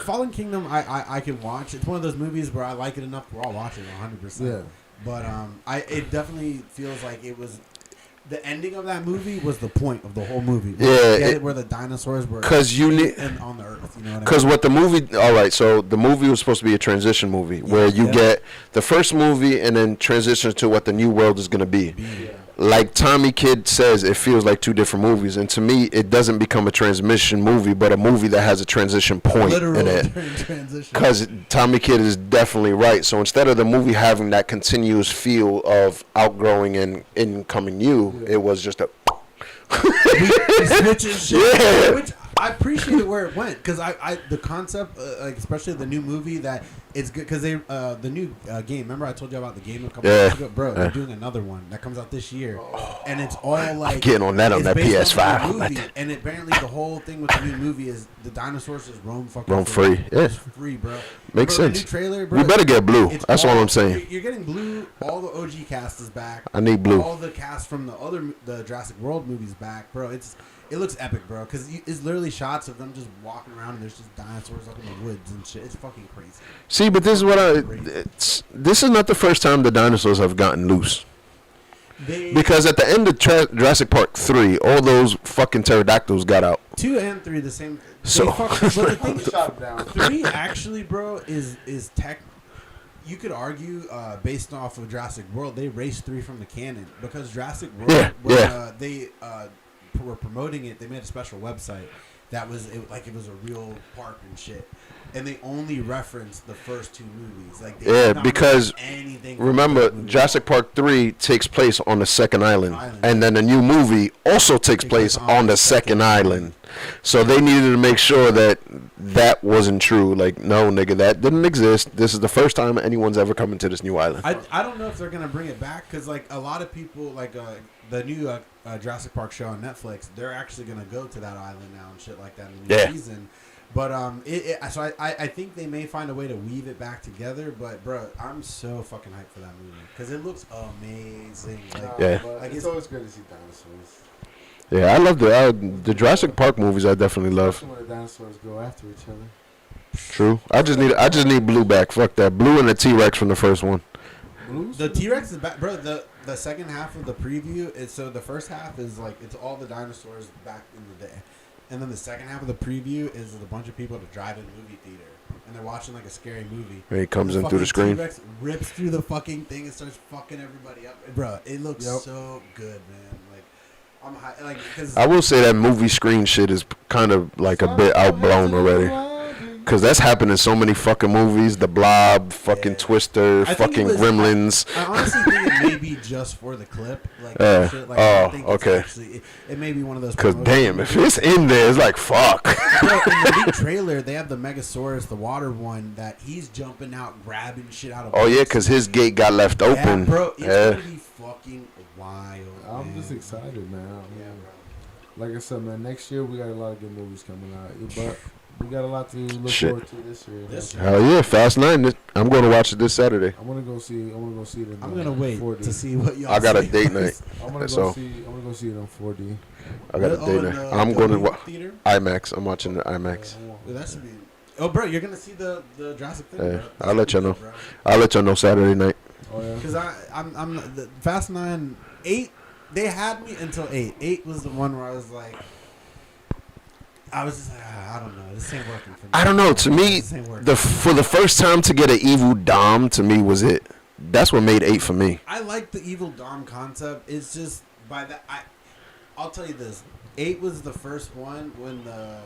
Fallen Kingdom, I can watch. It's one of those movies where I like it enough where I'll watch it 100%. Yeah. But it definitely feels like it was. The ending of that movie was the point of the whole movie. Yeah, where the dinosaurs were 'Cause you need- and on the earth. You know what I mean? Because what the movie, all right, so the movie was supposed to be a transition movie where you Yeah. get the first movie and then transition to what the new world is going to be. Like Tommy Kidd says, it feels like two different movies, and to me, it doesn't become a transmission movie, but a movie that has a transition point Literal in it. transition. Because Tommy Kidd is definitely right. So instead of the movie having that continuous feel of outgrowing and incoming new, it was just a. Switching shit. Yeah. Which I appreciated where it went because the concept, like especially the new movie that it's good because they the new game. Remember I told you about the game a couple months ago, bro? They're doing another one that comes out this year, and it's all like getting on that on it's that based on PS5. the movie, and apparently the whole thing with the new movie is the dinosaurs just roam fucking Roam free, yeah. It's free, bro. Makes Bro, sense. The new trailer, bro. We better get Blue. It's That's all I'm saying. You're getting Blue. All the OG cast is back. I need Blue. All the cast from the Jurassic World movies back, bro. It looks epic, bro. Because it's literally shots of them just walking around and there's just dinosaurs up in the woods and shit. It's fucking crazy. See, but this is what this is not the first time the dinosaurs have gotten loose. Because at the end of Jurassic Park 3, all those fucking pterodactyls got out. 2 and 3 the same. So- But the thing, Shot down. 3 actually, bro, is tech. You could argue, based off of Jurassic World, they erased 3 from the canon because Jurassic World, Yeah, when yeah. they were promoting it, they made a special website that was it was a real park and shit, and they only referenced the first 2 movies. Like, they Yeah, did not because reference anything from remember, the movie. Jurassic Park 3 takes place on the second island. Island. And then the new movie also takes place on the second island. So they needed to make sure that that wasn't true. Like, no, nigga, that didn't exist. This is the first time anyone's ever come into this new island. I don't know if they're gonna bring it back because like a lot of people like the new Jurassic Park show on Netflix, they're actually gonna go to that island now and shit like that in the new season. But so I think they may find a way to weave it back together. But bro, I'm so fucking hyped for that movie because it looks amazing. Like, Yeah. But Like, it's it's- always good to see dinosaurs. Yeah, I love the Jurassic Park movies. I definitely love. Especially when the dinosaurs go after each other. True. I just need Blue back. Fuck that. Blue and the T-Rex from the first one. Blues? the T-Rex is back, bro. The second half of the preview is so the first half is like it's all the dinosaurs back in the day, and then the second half of the preview is a bunch of people at a drive-in movie theater. And they're watching like a scary movie. And he comes And in through the fucking screen. T-Rex rips through the fucking thing and starts fucking everybody up. Bro, it looks Yep. so good, man. Like, I'm high, like, because I will say that movie screen shit is kind of like a bit outblown already. Because that's happened in so many fucking movies. The Blob, fucking Yeah. Twister, I think fucking it was- Gremlins. I honestly think it may be just for the clip. Like, Yeah. shit. Like, I don't think it's okay. actually, it may be one of those. Because promotional damn, if movies. it's in there, it's like, fuck. Bro, in the leak trailer, they have the Megasaurus, the water one, that he's jumping out, grabbing shit out of. Oh, yeah, boats. because his gate got left Yeah, open. bro, it's Yeah. gonna be fucking wild. I'm man. just excited, man. Yeah, bro. Like I said, man, next year we got a lot of good movies coming out. But we got a lot to look Shit. forward to this year. This man. year. Hell yeah, Fast 9. I'm going to watch it this Saturday. I want to go see it in I'm gonna wait 4D. to see what y'all. I got a say date first. night. I'm gonna So- go see it on 4D. I got a Oh, date in night. the I'm going to Dolby watch theater. IMAX. I'm watching the IMAX. Well, that should be. Oh, bro, you're gonna see the Jurassic thing. Yeah, bro. I'll let you know. Bro. I'll let y'all know Saturday night. Oh yeah. Because I'm the Fast 9, 8. They had me until 8. 8 was the one where I was like, I was just like, I don't know, this ain't working for me. I don't know. To me, This ain't working. for the first time to get an evil Dom, to me was it. That's what made 8 for me. I like the evil Dom concept. It's just by that I'll tell you this. 8 was the first one when the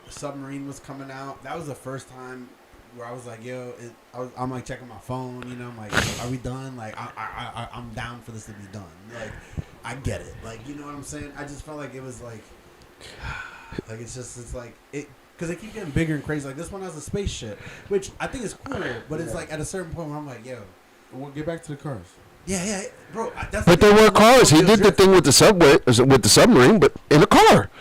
submarine was coming out. That was the first time where I was like, yo, I'm like checking my phone. You know, I'm like, are we done? Like, I'm down for this to be done. Like, I get it. Like, you know what I'm saying? I just felt like it was like it's like it. Because they keep getting bigger and crazy. Like, this one has a spaceship, which I think is cool. But it's like at a certain point where I'm like, yo. We'll get back to the cars. Yeah, bro. That's But they were cars. He did the thing with the submarine, but in a car.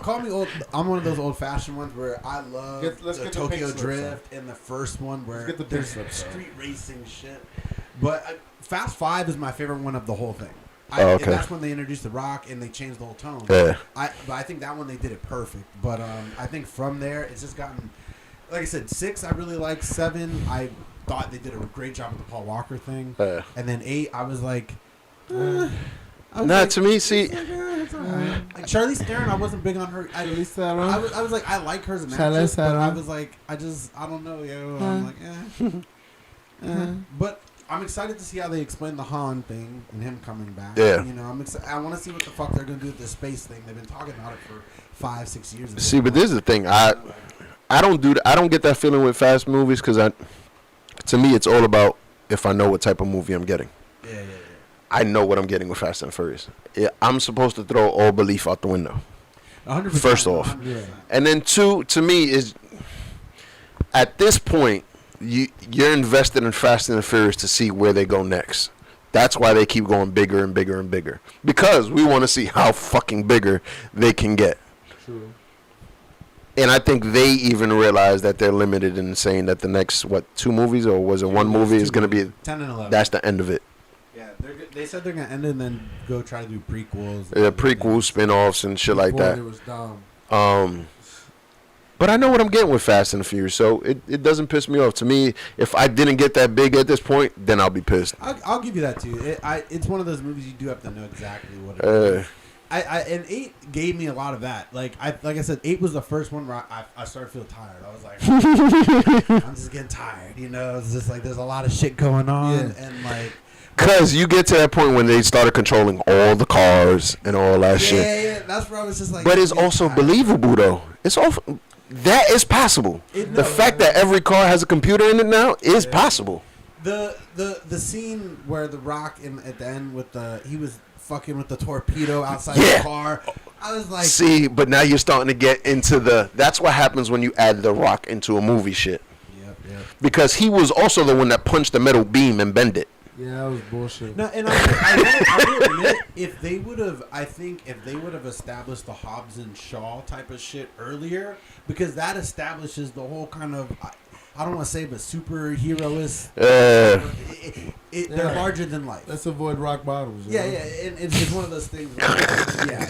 Call me old. I'm one of those old fashioned ones where I love Let's the get the Tokyo pink slips Drift and the first one where get the pink there's slips out. street racing shit. But Fast 5 is my favorite one of the whole thing. Oh, okay. And that's when they introduced The Rock and they changed the whole tone. Yeah. But I think that one they did it perfect. But I think from there it's just gotten, like I said, 6 I really like. 7 I thought they did a great job with the Paul Walker thing. And then 8 I was like, To me, see, it's all right. Like Charlize Theron, I wasn't big on her. I was like, I like her as an Charlize actress, but I Theron. was like, I don't know, yo. I'm like, But I'm excited to see how they explain the Han thing and him coming back. Yeah. You know, I want to see what the fuck they're gonna do with this space thing. They've been talking about it for 5-6 years. see, but this is the thing. I don't do. I don't get that feeling with fast movies because to me, it's all about if I know what type of movie I'm getting. Yeah. I know what I'm getting with Fast and Furious. Yeah, I'm supposed to throw all belief out the window. 100%. First off. 100%. And then 2, to me, is at this point, you're invested in Fast and Furious to see where they go next. That's why they keep going bigger and bigger and bigger. Because we want to see how fucking bigger they can get. True. And I think they even realize that they're limited in saying that the next, 2 movies, or was it 1 movie, is going to be, 10 and 11. that's the end of it. Yeah, they said they're gonna end it and then go try to do prequels. Prequels, spin-offs, and shit like Before that. It was dumb. But I know what I'm getting with Fast and the Furious, so it doesn't piss me off. To me, if I didn't get that big at this point, then I'll be pissed. I'll give you that too. It's one of those movies you do have to know exactly what it is. And 8 gave me a lot of that. Like I said, 8 was the first one where I started to feel tired. I was like, I'm just getting tired. You know, it's just like there's a lot of shit going on, and like. Cause you get to that point when they started controlling all the cars and all that shit. Yeah, that's where I was just like. But it's also believable though. It's all that is possible. The fact that every car has a computer in it now is possible. The scene where The Rock at the end with he was fucking with the torpedo outside the car. I was like, see, but now you're starting to get into that's what happens when you add The Rock into a movie shit. Yep. Because he was also the one that punched the metal beam and bend it. Yeah, that was bullshit. No, and I will admit, if they would have established the Hobbs and Shaw type of shit earlier, because that establishes the whole kind of, I don't want to say, but superhero-ist. They're larger than life. Let's avoid rock bottoms. Yeah, and it's one of those things. Where,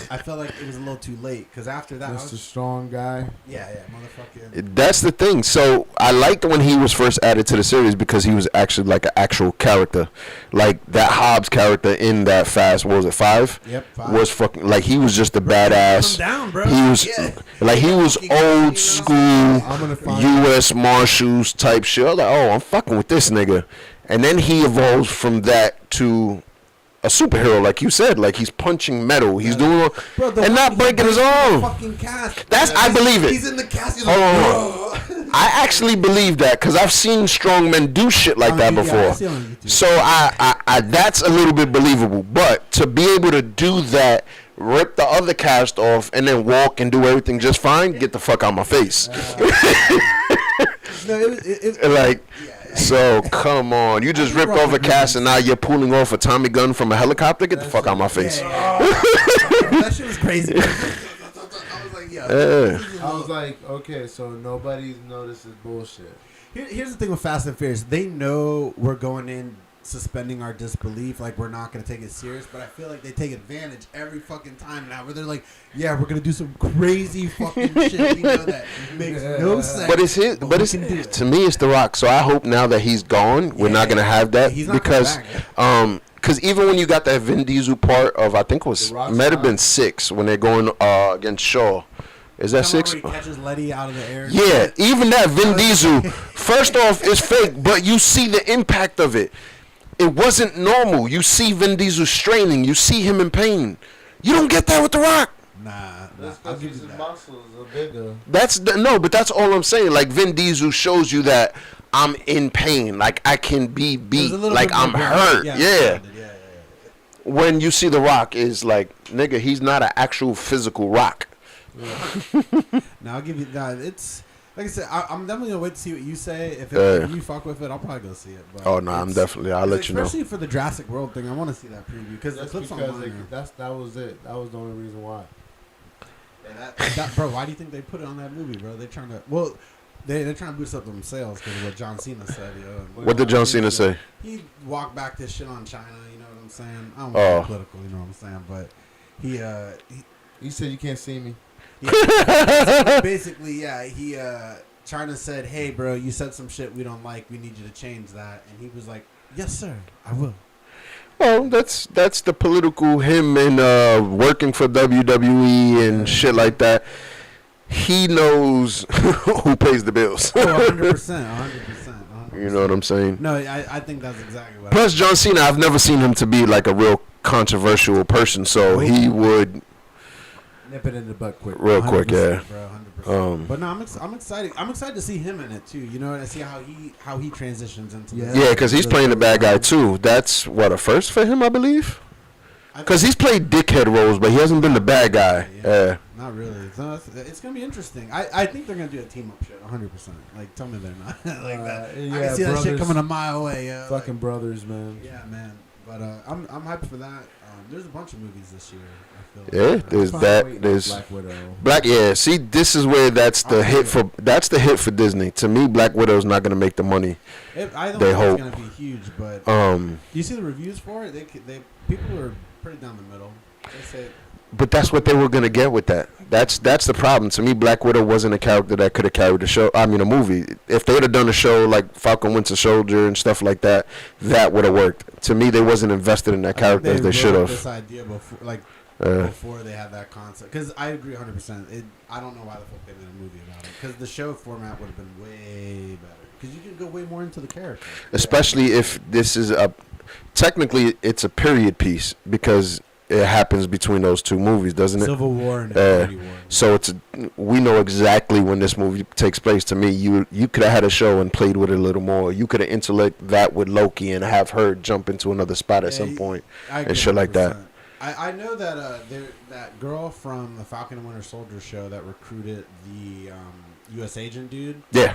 I felt like it was a little too late because after that, Just a strong guy. motherfucker. That's the thing. So I liked when he was first added to the series because he was actually like an actual character, like that Hobbs character in that Fast. What was it, 5? Yep, 5. Was fucking like he was just a badass. Down, bro. He was like he was old school I'm gonna find U.S. Marshals type shit. I was like, oh, I'm fucking with this nigga. And then he evolves from that to a superhero, like you said. Like he's punching metal. He's doing and not breaking his arm. Fucking cast. I believe it. He's in the cast. He's Hold like, on. I actually believe that because I've seen strong men do shit like that before. So I that's a little bit believable. But to be able to do that, rip the other cast off, and then walk and do everything just fine, get the fuck out of my face. So come on, you just ripped off a cast and now you're pulling off a Tommy gun from a helicopter. Get the fuck out of my face. That shit was crazy. I was like, yo. I was like, okay, so nobody's noticed this bullshit. Here's the thing with Fast and Furious. They know we're going in suspending our disbelief, like we're not gonna take it serious. But I feel like they take advantage every fucking time now, where they're like, "Yeah, we're gonna do some crazy fucking shit," you know, that makes no sense. But it's his. But it's we can do it. to me, it's The Rock. So I hope now that he's gone, we're not gonna have that He's not because, coming because even when you got that Vin Diesel part of, I think it was The Rock's might have been not. 6 when they're going against Shaw. Is that Come on, 6? where he catches Letty out of the air. Yeah, even that Vin Diesel, first off, is fake, but you see the impact of it. It wasn't normal. You see Vin Diesel straining. You see him in pain. You don't get that with The Rock. Nah, That's I'll because give you his that. muscles are bigger. No, but that's all I'm saying. Like Vin Diesel shows you that I'm in pain. Like I can be There's beat. a little Like bit more I'm grounded. hurt. Yeah. grounded. Yeah. When you see The Rock, is like, nigga, he's not an actual physical rock. Now I'll give you that. It's like I said, I'm definitely gonna wait to see what you say. If you fuck with it, I'll probably go see it. But Oh no, I'm definitely. I'll let you know. Especially for the Jurassic World thing, I want to see that preview because the That's clips because online. that was it. That was the only reason why. Bro, why do you think they put it on that movie, bro? They're trying to they're trying to boost up themselves because of what John Cena said. What did John Cena say? He walked back this shit on China. You know what I'm saying? I don't Oh. want to be political. You know what I'm saying? But he You said you can't see me. basically, yeah, he China said, "Hey, bro, you said some shit we don't like. We need you to change that." And he was like, "Yes, sir, I will." Well, that's the political him and working for WWE and shit like that. He knows who pays the bills. 100%. You know what I'm saying? No, I think that's exactly what. Plus, John Cena, I've never seen him to be like a real controversial person, so he would. Nip it in the butt quick. Real quick, yeah. Bro, 100%. Um, But no, I'm excited. I'm excited to see him in it too. You know, and see how he transitions into. Yeah. this. Yeah, because he's playing the bad guy too. That's what a first for him, I believe. Because he's played dickhead roles, but he hasn't been the bad guy. Yeah. Not really. So it's gonna be interesting. I think they're gonna do a team up shit. 100%. Like, tell me they're not like that. I yeah, can see that shit brothers. coming a mile away. Yeah, Fucking brothers, man. Yeah, man. But I'm hyped for that. There's a bunch of movies this year. I feel Yeah, like. there's I'm that. waiting on There's Black Widow. Yeah. See, this is where that's the hit for. That's the hit for Disney. To me, Black Widow's not gonna make the money. I don't They think hope. it's gonna be huge, but Um, do you see the reviews for it? They people are pretty down the middle. They say but that's what they were gonna get with that. That's the problem. To me, Black Widow wasn't a character that could have carried the show. I mean, a movie. If they would have done a show like Falcon Winter Soldier and stuff like that, that would have worked. To me, they wasn't invested in that I think character as they wrote should This have. idea before, before they had that concept, because I agree 100%. I don't know why the fuck they made a movie about it. Because the show format would have been way better. Because you can go way more into the character. Especially if this is technically it's a period piece because it happens between those two movies, doesn't it? Civil War and Infinity War. So we know exactly when this movie takes place. To me, you could have had a show and played with it a little more. You could have interlinked that with Loki and have her jump into another spot at some point I and agree shit like that. 100%. I know that that girl from the Falcon and Winter Soldier show that recruited the U.S. agent dude. Yeah,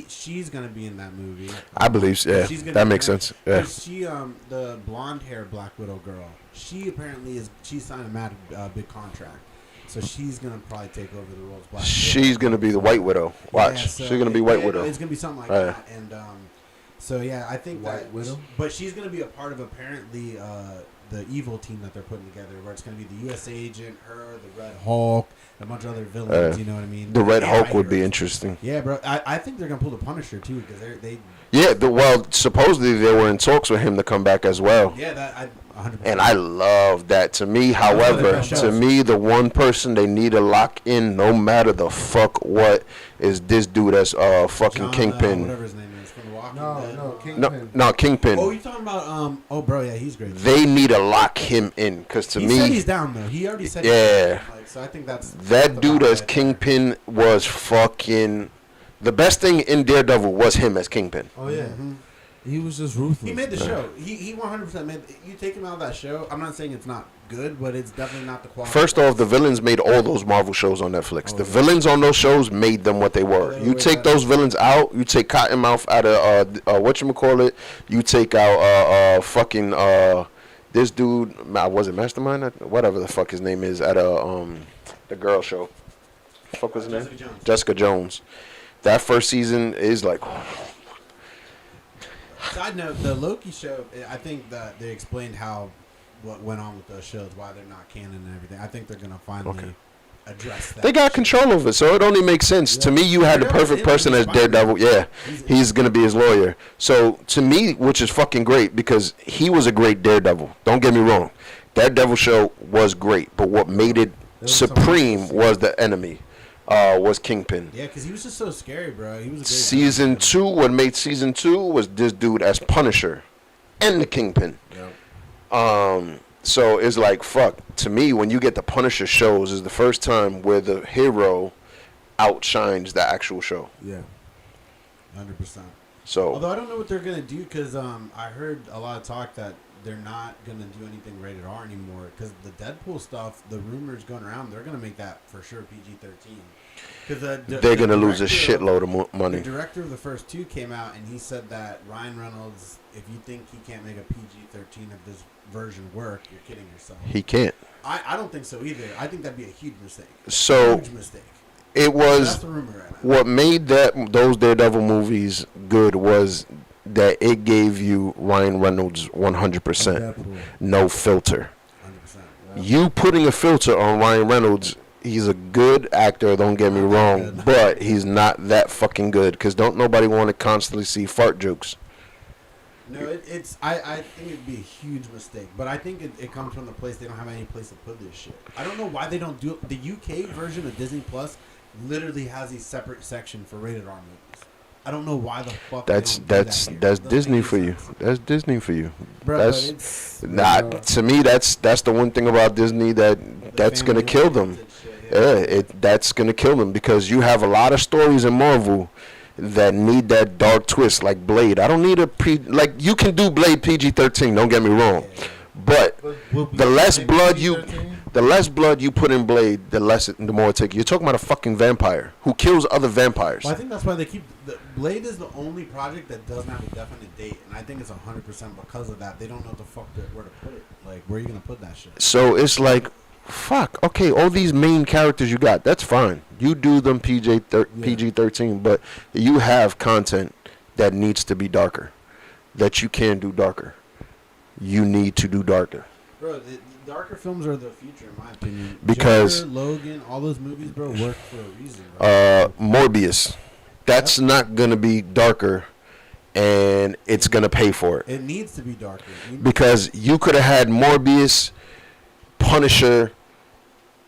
She's gonna be in that movie. I believe. Yeah, She's gonna that be makes in it. sense. Yeah, 'Cause she the blonde hair Black Widow girl. She apparently she signed a mad big contract, so she's gonna probably take over the role as Black Widow. she's gonna be the White Widow. Watch, Yeah, so she's gonna be White yeah, Widow. It's gonna be something like Yeah. that, and so yeah, I think White that. Widow? But she's gonna be a part of apparently the evil team that they're putting together, where it's gonna be the U.S. agent, her, the Red Hulk, a bunch of other villains. You know what I mean? The Red Hulk would be Anti-heroes. interesting. Yeah, bro. I think they're gonna pull the Punisher too, because they. Yeah, well, supposedly they were in talks with him to come back as well. Yeah, that I 100%. And I love that. To me, one of the however, best to shows. me, the one person they need to lock in, no matter the fuck what, is this dude that's fucking John, Kingpin. whatever his name is, from The Walking No, Dead. no, Kingpin. No, Kingpin. Oh, you talking about oh, bro, yeah, he's great. They need to lock him in, cause to He said me, he's down though. He already said. Yeah. He's down. Like, so I think that's that the dude vibe as right Kingpin was fucking. The best thing in Daredevil was him as Kingpin. Oh yeah, Mhm. he was just ruthless. He made the show. He 100% made. You take him out of that show. I'm not saying it's not good, but it's definitely not the quality. First off, the villains made all those Marvel shows on Netflix. The villains on those shows made them what they were. Yeah, You way take better. those villains out, you take Cottonmouth out of whatchamacallit, you take out fucking this dude, was it Mastermind? Whatever the fuck his name is, at the girl show. Fuck was his name? Jessica Jones. Jessica Jones. That first season is like Side note: the Loki show. I think that they explained what went on with those shows, why they're not canon and everything. I think they're gonna finally address that. They got control of it, so it only makes sense. To me, you had the perfect person as Daredevil. Yeah, he's going to be his lawyer. So, to me, which is fucking great, because he was a great Daredevil. Don't get me wrong. Daredevil show was great, but what made it supreme was the enemy, was Kingpin. Yeah, because he was just so scary, bro. He was a great Season 2, what made Season 2 was this dude as Punisher and the Kingpin. Yep. So it's like, fuck. To me, when you get the Punisher shows, is the first time where the hero outshines the actual show. Yeah. 100%. So, Although I don't know what they're gonna do, because I heard a lot of talk that they're not gonna do anything rated R anymore. Because the Deadpool stuff, the rumors going around, they're gonna make that for sure PG-13. Because they're going to lose a shitload of money. The director of the first two came out and he said that Ryan Reynolds, if you think he can't make a PG-13 of this version work, you're kidding yourself. He can't. I don't think so either. I think that'd be a huge mistake. So, huge mistake. It was That's the rumor right now. what made those Daredevil movies good was that it gave you Ryan Reynolds 100%, no filter. 100%. Yeah. You putting a filter on Ryan Reynolds, he's a good actor, don't get me wrong, but he's not that fucking good, because don't nobody want to constantly see fart jokes. No, I think it'd be a huge mistake, but I think it comes from the place they don't have any place to put this shit. I don't know why they don't do it. The UK version of Disney Plus literally has a separate section for rated R movies. I don't know why the fuck. That's they don't do that here. that's Doesn't Disney make for you. sense. That's Disney for you. Bro, That's but it's to me that's the one thing about Disney that's gonna kill them. That's gonna kill them, because you have a lot of stories in Marvel that need that dark twist, like Blade. I don't need you can do Blade PG-13. Don't get me wrong, but the less blood you put in Blade, the more it takes. You're talking about a fucking vampire who kills other vampires. Well, I think that's why they keep Blade is the only project that doesn't have a definite date, and I think it's 100% because of that. They don't know what the fuck where to put it. Like, where are you gonna put that shit? So it's like, fuck. Okay, all these main characters you got, that's fine. You do them PG-13, but you have content that needs to be darker, that you can do darker. You need to do darker. Bro, the darker films are the future, in my opinion. Because Joker, Logan, all those movies, bro, work for a reason. Bro. Morbius, that's not gonna be darker, and it's gonna pay for it. It needs to be darker. Because you could have had Morbius, Punisher,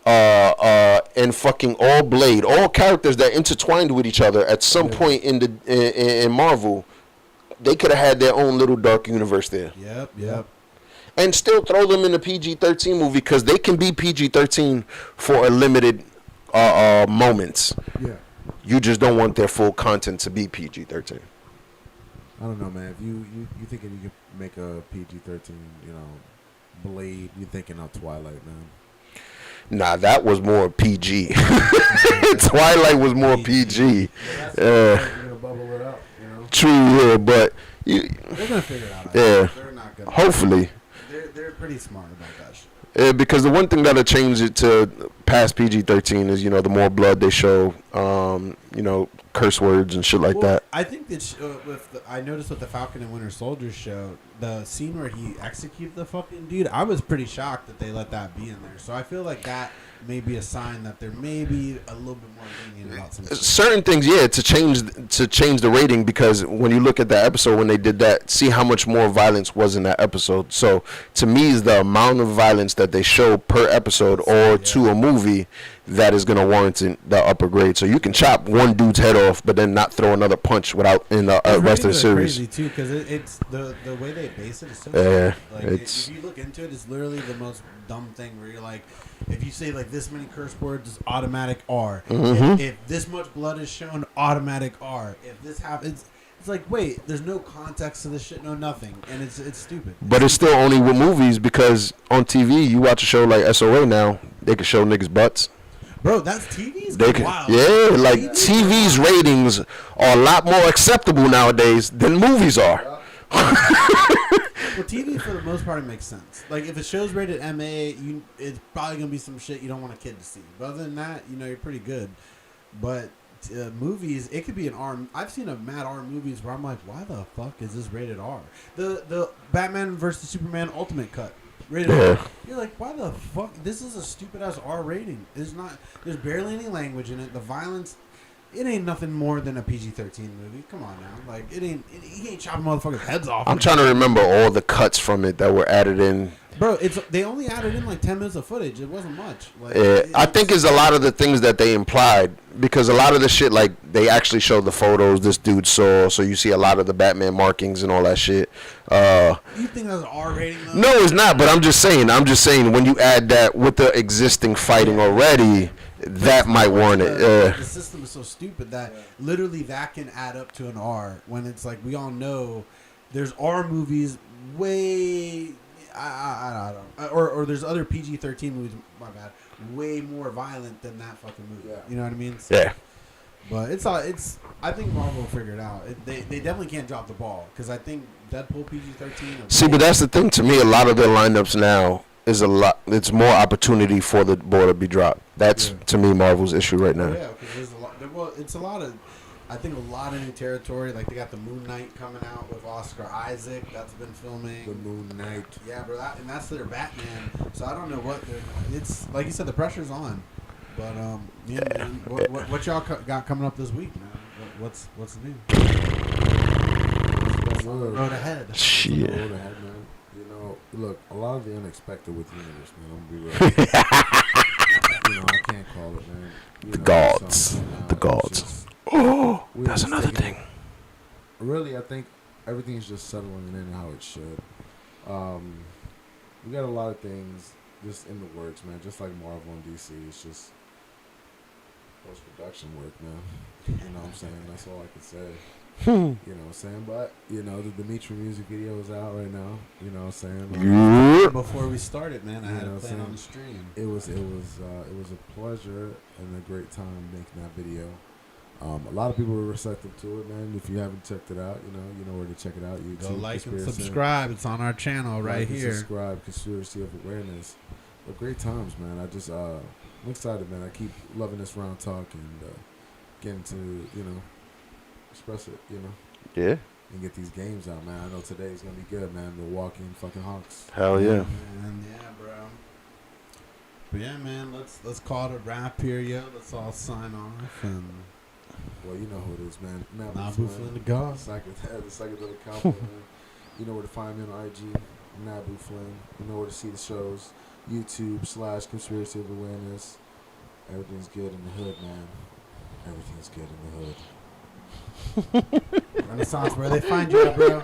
and fucking all Blade, all characters that intertwined with each other at some point in Marvel. They could have had their own little dark universe there. Yep. And still throw them in a PG-13 movie, because they can be PG-13 for a limited moments. Yeah. You just don't want their full content to be PG-13. I don't know, man. If you thinking you could make a PG-13, Blade, you're thinking of Twilight, man. Nah, that was more PG. Twilight was more PG. You're gonna bubble it up, True, yeah, but They're gonna figure it out. Yeah. They're not gonna. Hopefully. They're pretty smart about that shit. Yeah, because the one thing that'll change it to past PG-13 is, the more blood they show, curse words and shit like that. I think that I noticed with the Falcon and Winter Soldier show, the scene where he executed the fucking dude, I was pretty shocked that they let that be in there. So I feel like that may be a sign that they're maybe a little bit more lenient about some shit. Certain things, yeah, to change the rating, because when you look at that episode when they did that, see how much more violence was in that episode. So to me, is the amount of violence that they show per episode or to a movie that is going to warrant the upper grade. So you can chop one dude's head off, but then not throw another punch in the rest of the series. Crazy too, because it's the way they base it is so Yeah, if you look into it, it's literally the most dumb thing where you're like, if you say like this many curse words, is automatic R. If this much blood is shown, automatic R. If this happens, it's like, wait, there's no context to this shit, no nothing, and it's stupid. But it's still only with movies, because on TV you watch a show like SOA now, they can show niggas' butts. Bro, that's TV's wild. Yeah, like TV's ratings are a lot more acceptable nowadays than movies are. Well, TV for the most part it makes sense. Like if a show's rated MA, it's probably gonna be some shit you don't want a kid to see. But other than that, you're pretty good. But movies, it could be an R. I've seen a mad R movies where I'm like, why the fuck is this rated R? The Batman versus Superman Ultimate Cut. Rated R. You're like, why the fuck? This is a stupid ass R rating. There's barely any language in it. The violence, it ain't nothing more than a PG-13 movie. Come on now, like he ain't chopping motherfuckers' heads off. I'm trying to remember all the cuts from it that were added in. Bro, they only added in like 10 minutes of footage. It wasn't much. Like, I think it's a lot of the things that they implied, because a lot of the shit, like, they actually showed the photos this dude saw, so you see a lot of the Batman markings and all that shit. You think that's an R rating though? No, it's not, but I'm just saying when you add that with the existing fighting already, that might warrant it. The system is so stupid that literally that can add up to an R, when it's like, we all know there's R movies way... I don't know. Or there's other PG-13 movies, my bad, way more violent than that fucking movie. Yeah. You know what I mean? So, Yeah. But I think Marvel will figure it out. They definitely can't drop the ball, because I think Deadpool PG-13. See, but that's the thing. To me, a lot of their lineups now is a lot. It's more opportunity for the ball to be dropped. That's to me Marvel's issue right now. Yeah, because there's a lot. Well, it's a lot of. I think a lot of new territory. Like, they got the Moon Knight coming out with Oscar Isaac. That's been filming. The Moon Knight. Yeah, bro. And that's their Batman. So I don't know what they're. It's like you said, the pressure's on. But yeah, man. What y'all got coming up this week, man? What's new? Road ahead. Shit. Road ahead, man. You know, look, a lot of the unexpected with the universe, man. I'm gonna be real. You know, I can't call it, man. You The know, gods. so, The gods. Oh, we're that's just another taking- thing. Really, I think everything's just settling in how it should. We got a lot of things just in the works, man. Just like Marvel and DC, it's just post-production work, man. You know what I'm saying? That's all I can say. You know what I'm saying? But, you know, the Dimitri music video is out right now. You know what I'm saying? Before we started, man, I You had know a what plan I'm on the stream. It was a pleasure and a great time making that video. A lot of people were receptive to it, man. If you haven't checked it out, you know where to check it out. YouTube, Go like and Conspiracy. subscribe. It's on our channel right Like and here. subscribe, Conspiracy of Awareness. But great times, man. I'm excited, man. I keep loving this round talk and getting to, express it, Yeah. and get these games out, man. I know today's gonna be good, man. Milwaukee and fucking Hawks. Hell yeah. Man, yeah, bro. But yeah, man, let's call it a wrap here, yo. Let's all sign off and Well, you know who it is, man. Nabu Flynn the God. The second little cowboy, man. You know where to find me on IG, Nabu Flynn. You know where to see the shows. YouTube/Conspiracy of Awareness. Everything's good in the hood, man. Everything's good in the hood. Renaissance, where they find you at, bro?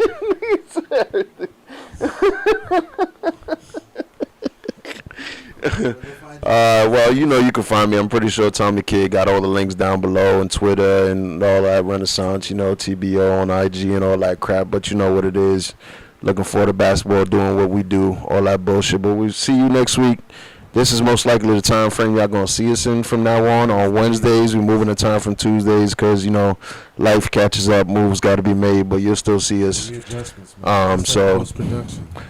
Well, you can find me. I'm pretty sure Tommy Kid got all the links down below on Twitter and all that. Renaissance, TBO on IG and all that crap. But you know what it is. Looking forward to basketball, doing what we do, all that bullshit. But we'll see you next week. This is most likely the time frame y'all going to see us in from now on. On Wednesdays, we're moving the time from Tuesdays because, life catches up, moves got to be made, but you'll still see us.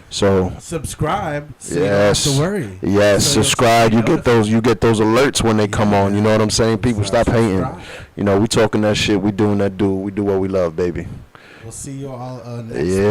So subscribe. So yes, you don't have to worry. Yes, So subscribe. You get those alerts when they come on. You know what I'm saying? People stop hating. Subscribe. We talking that shit. We doing that. We do what we love, baby. We'll see you all next Yeah.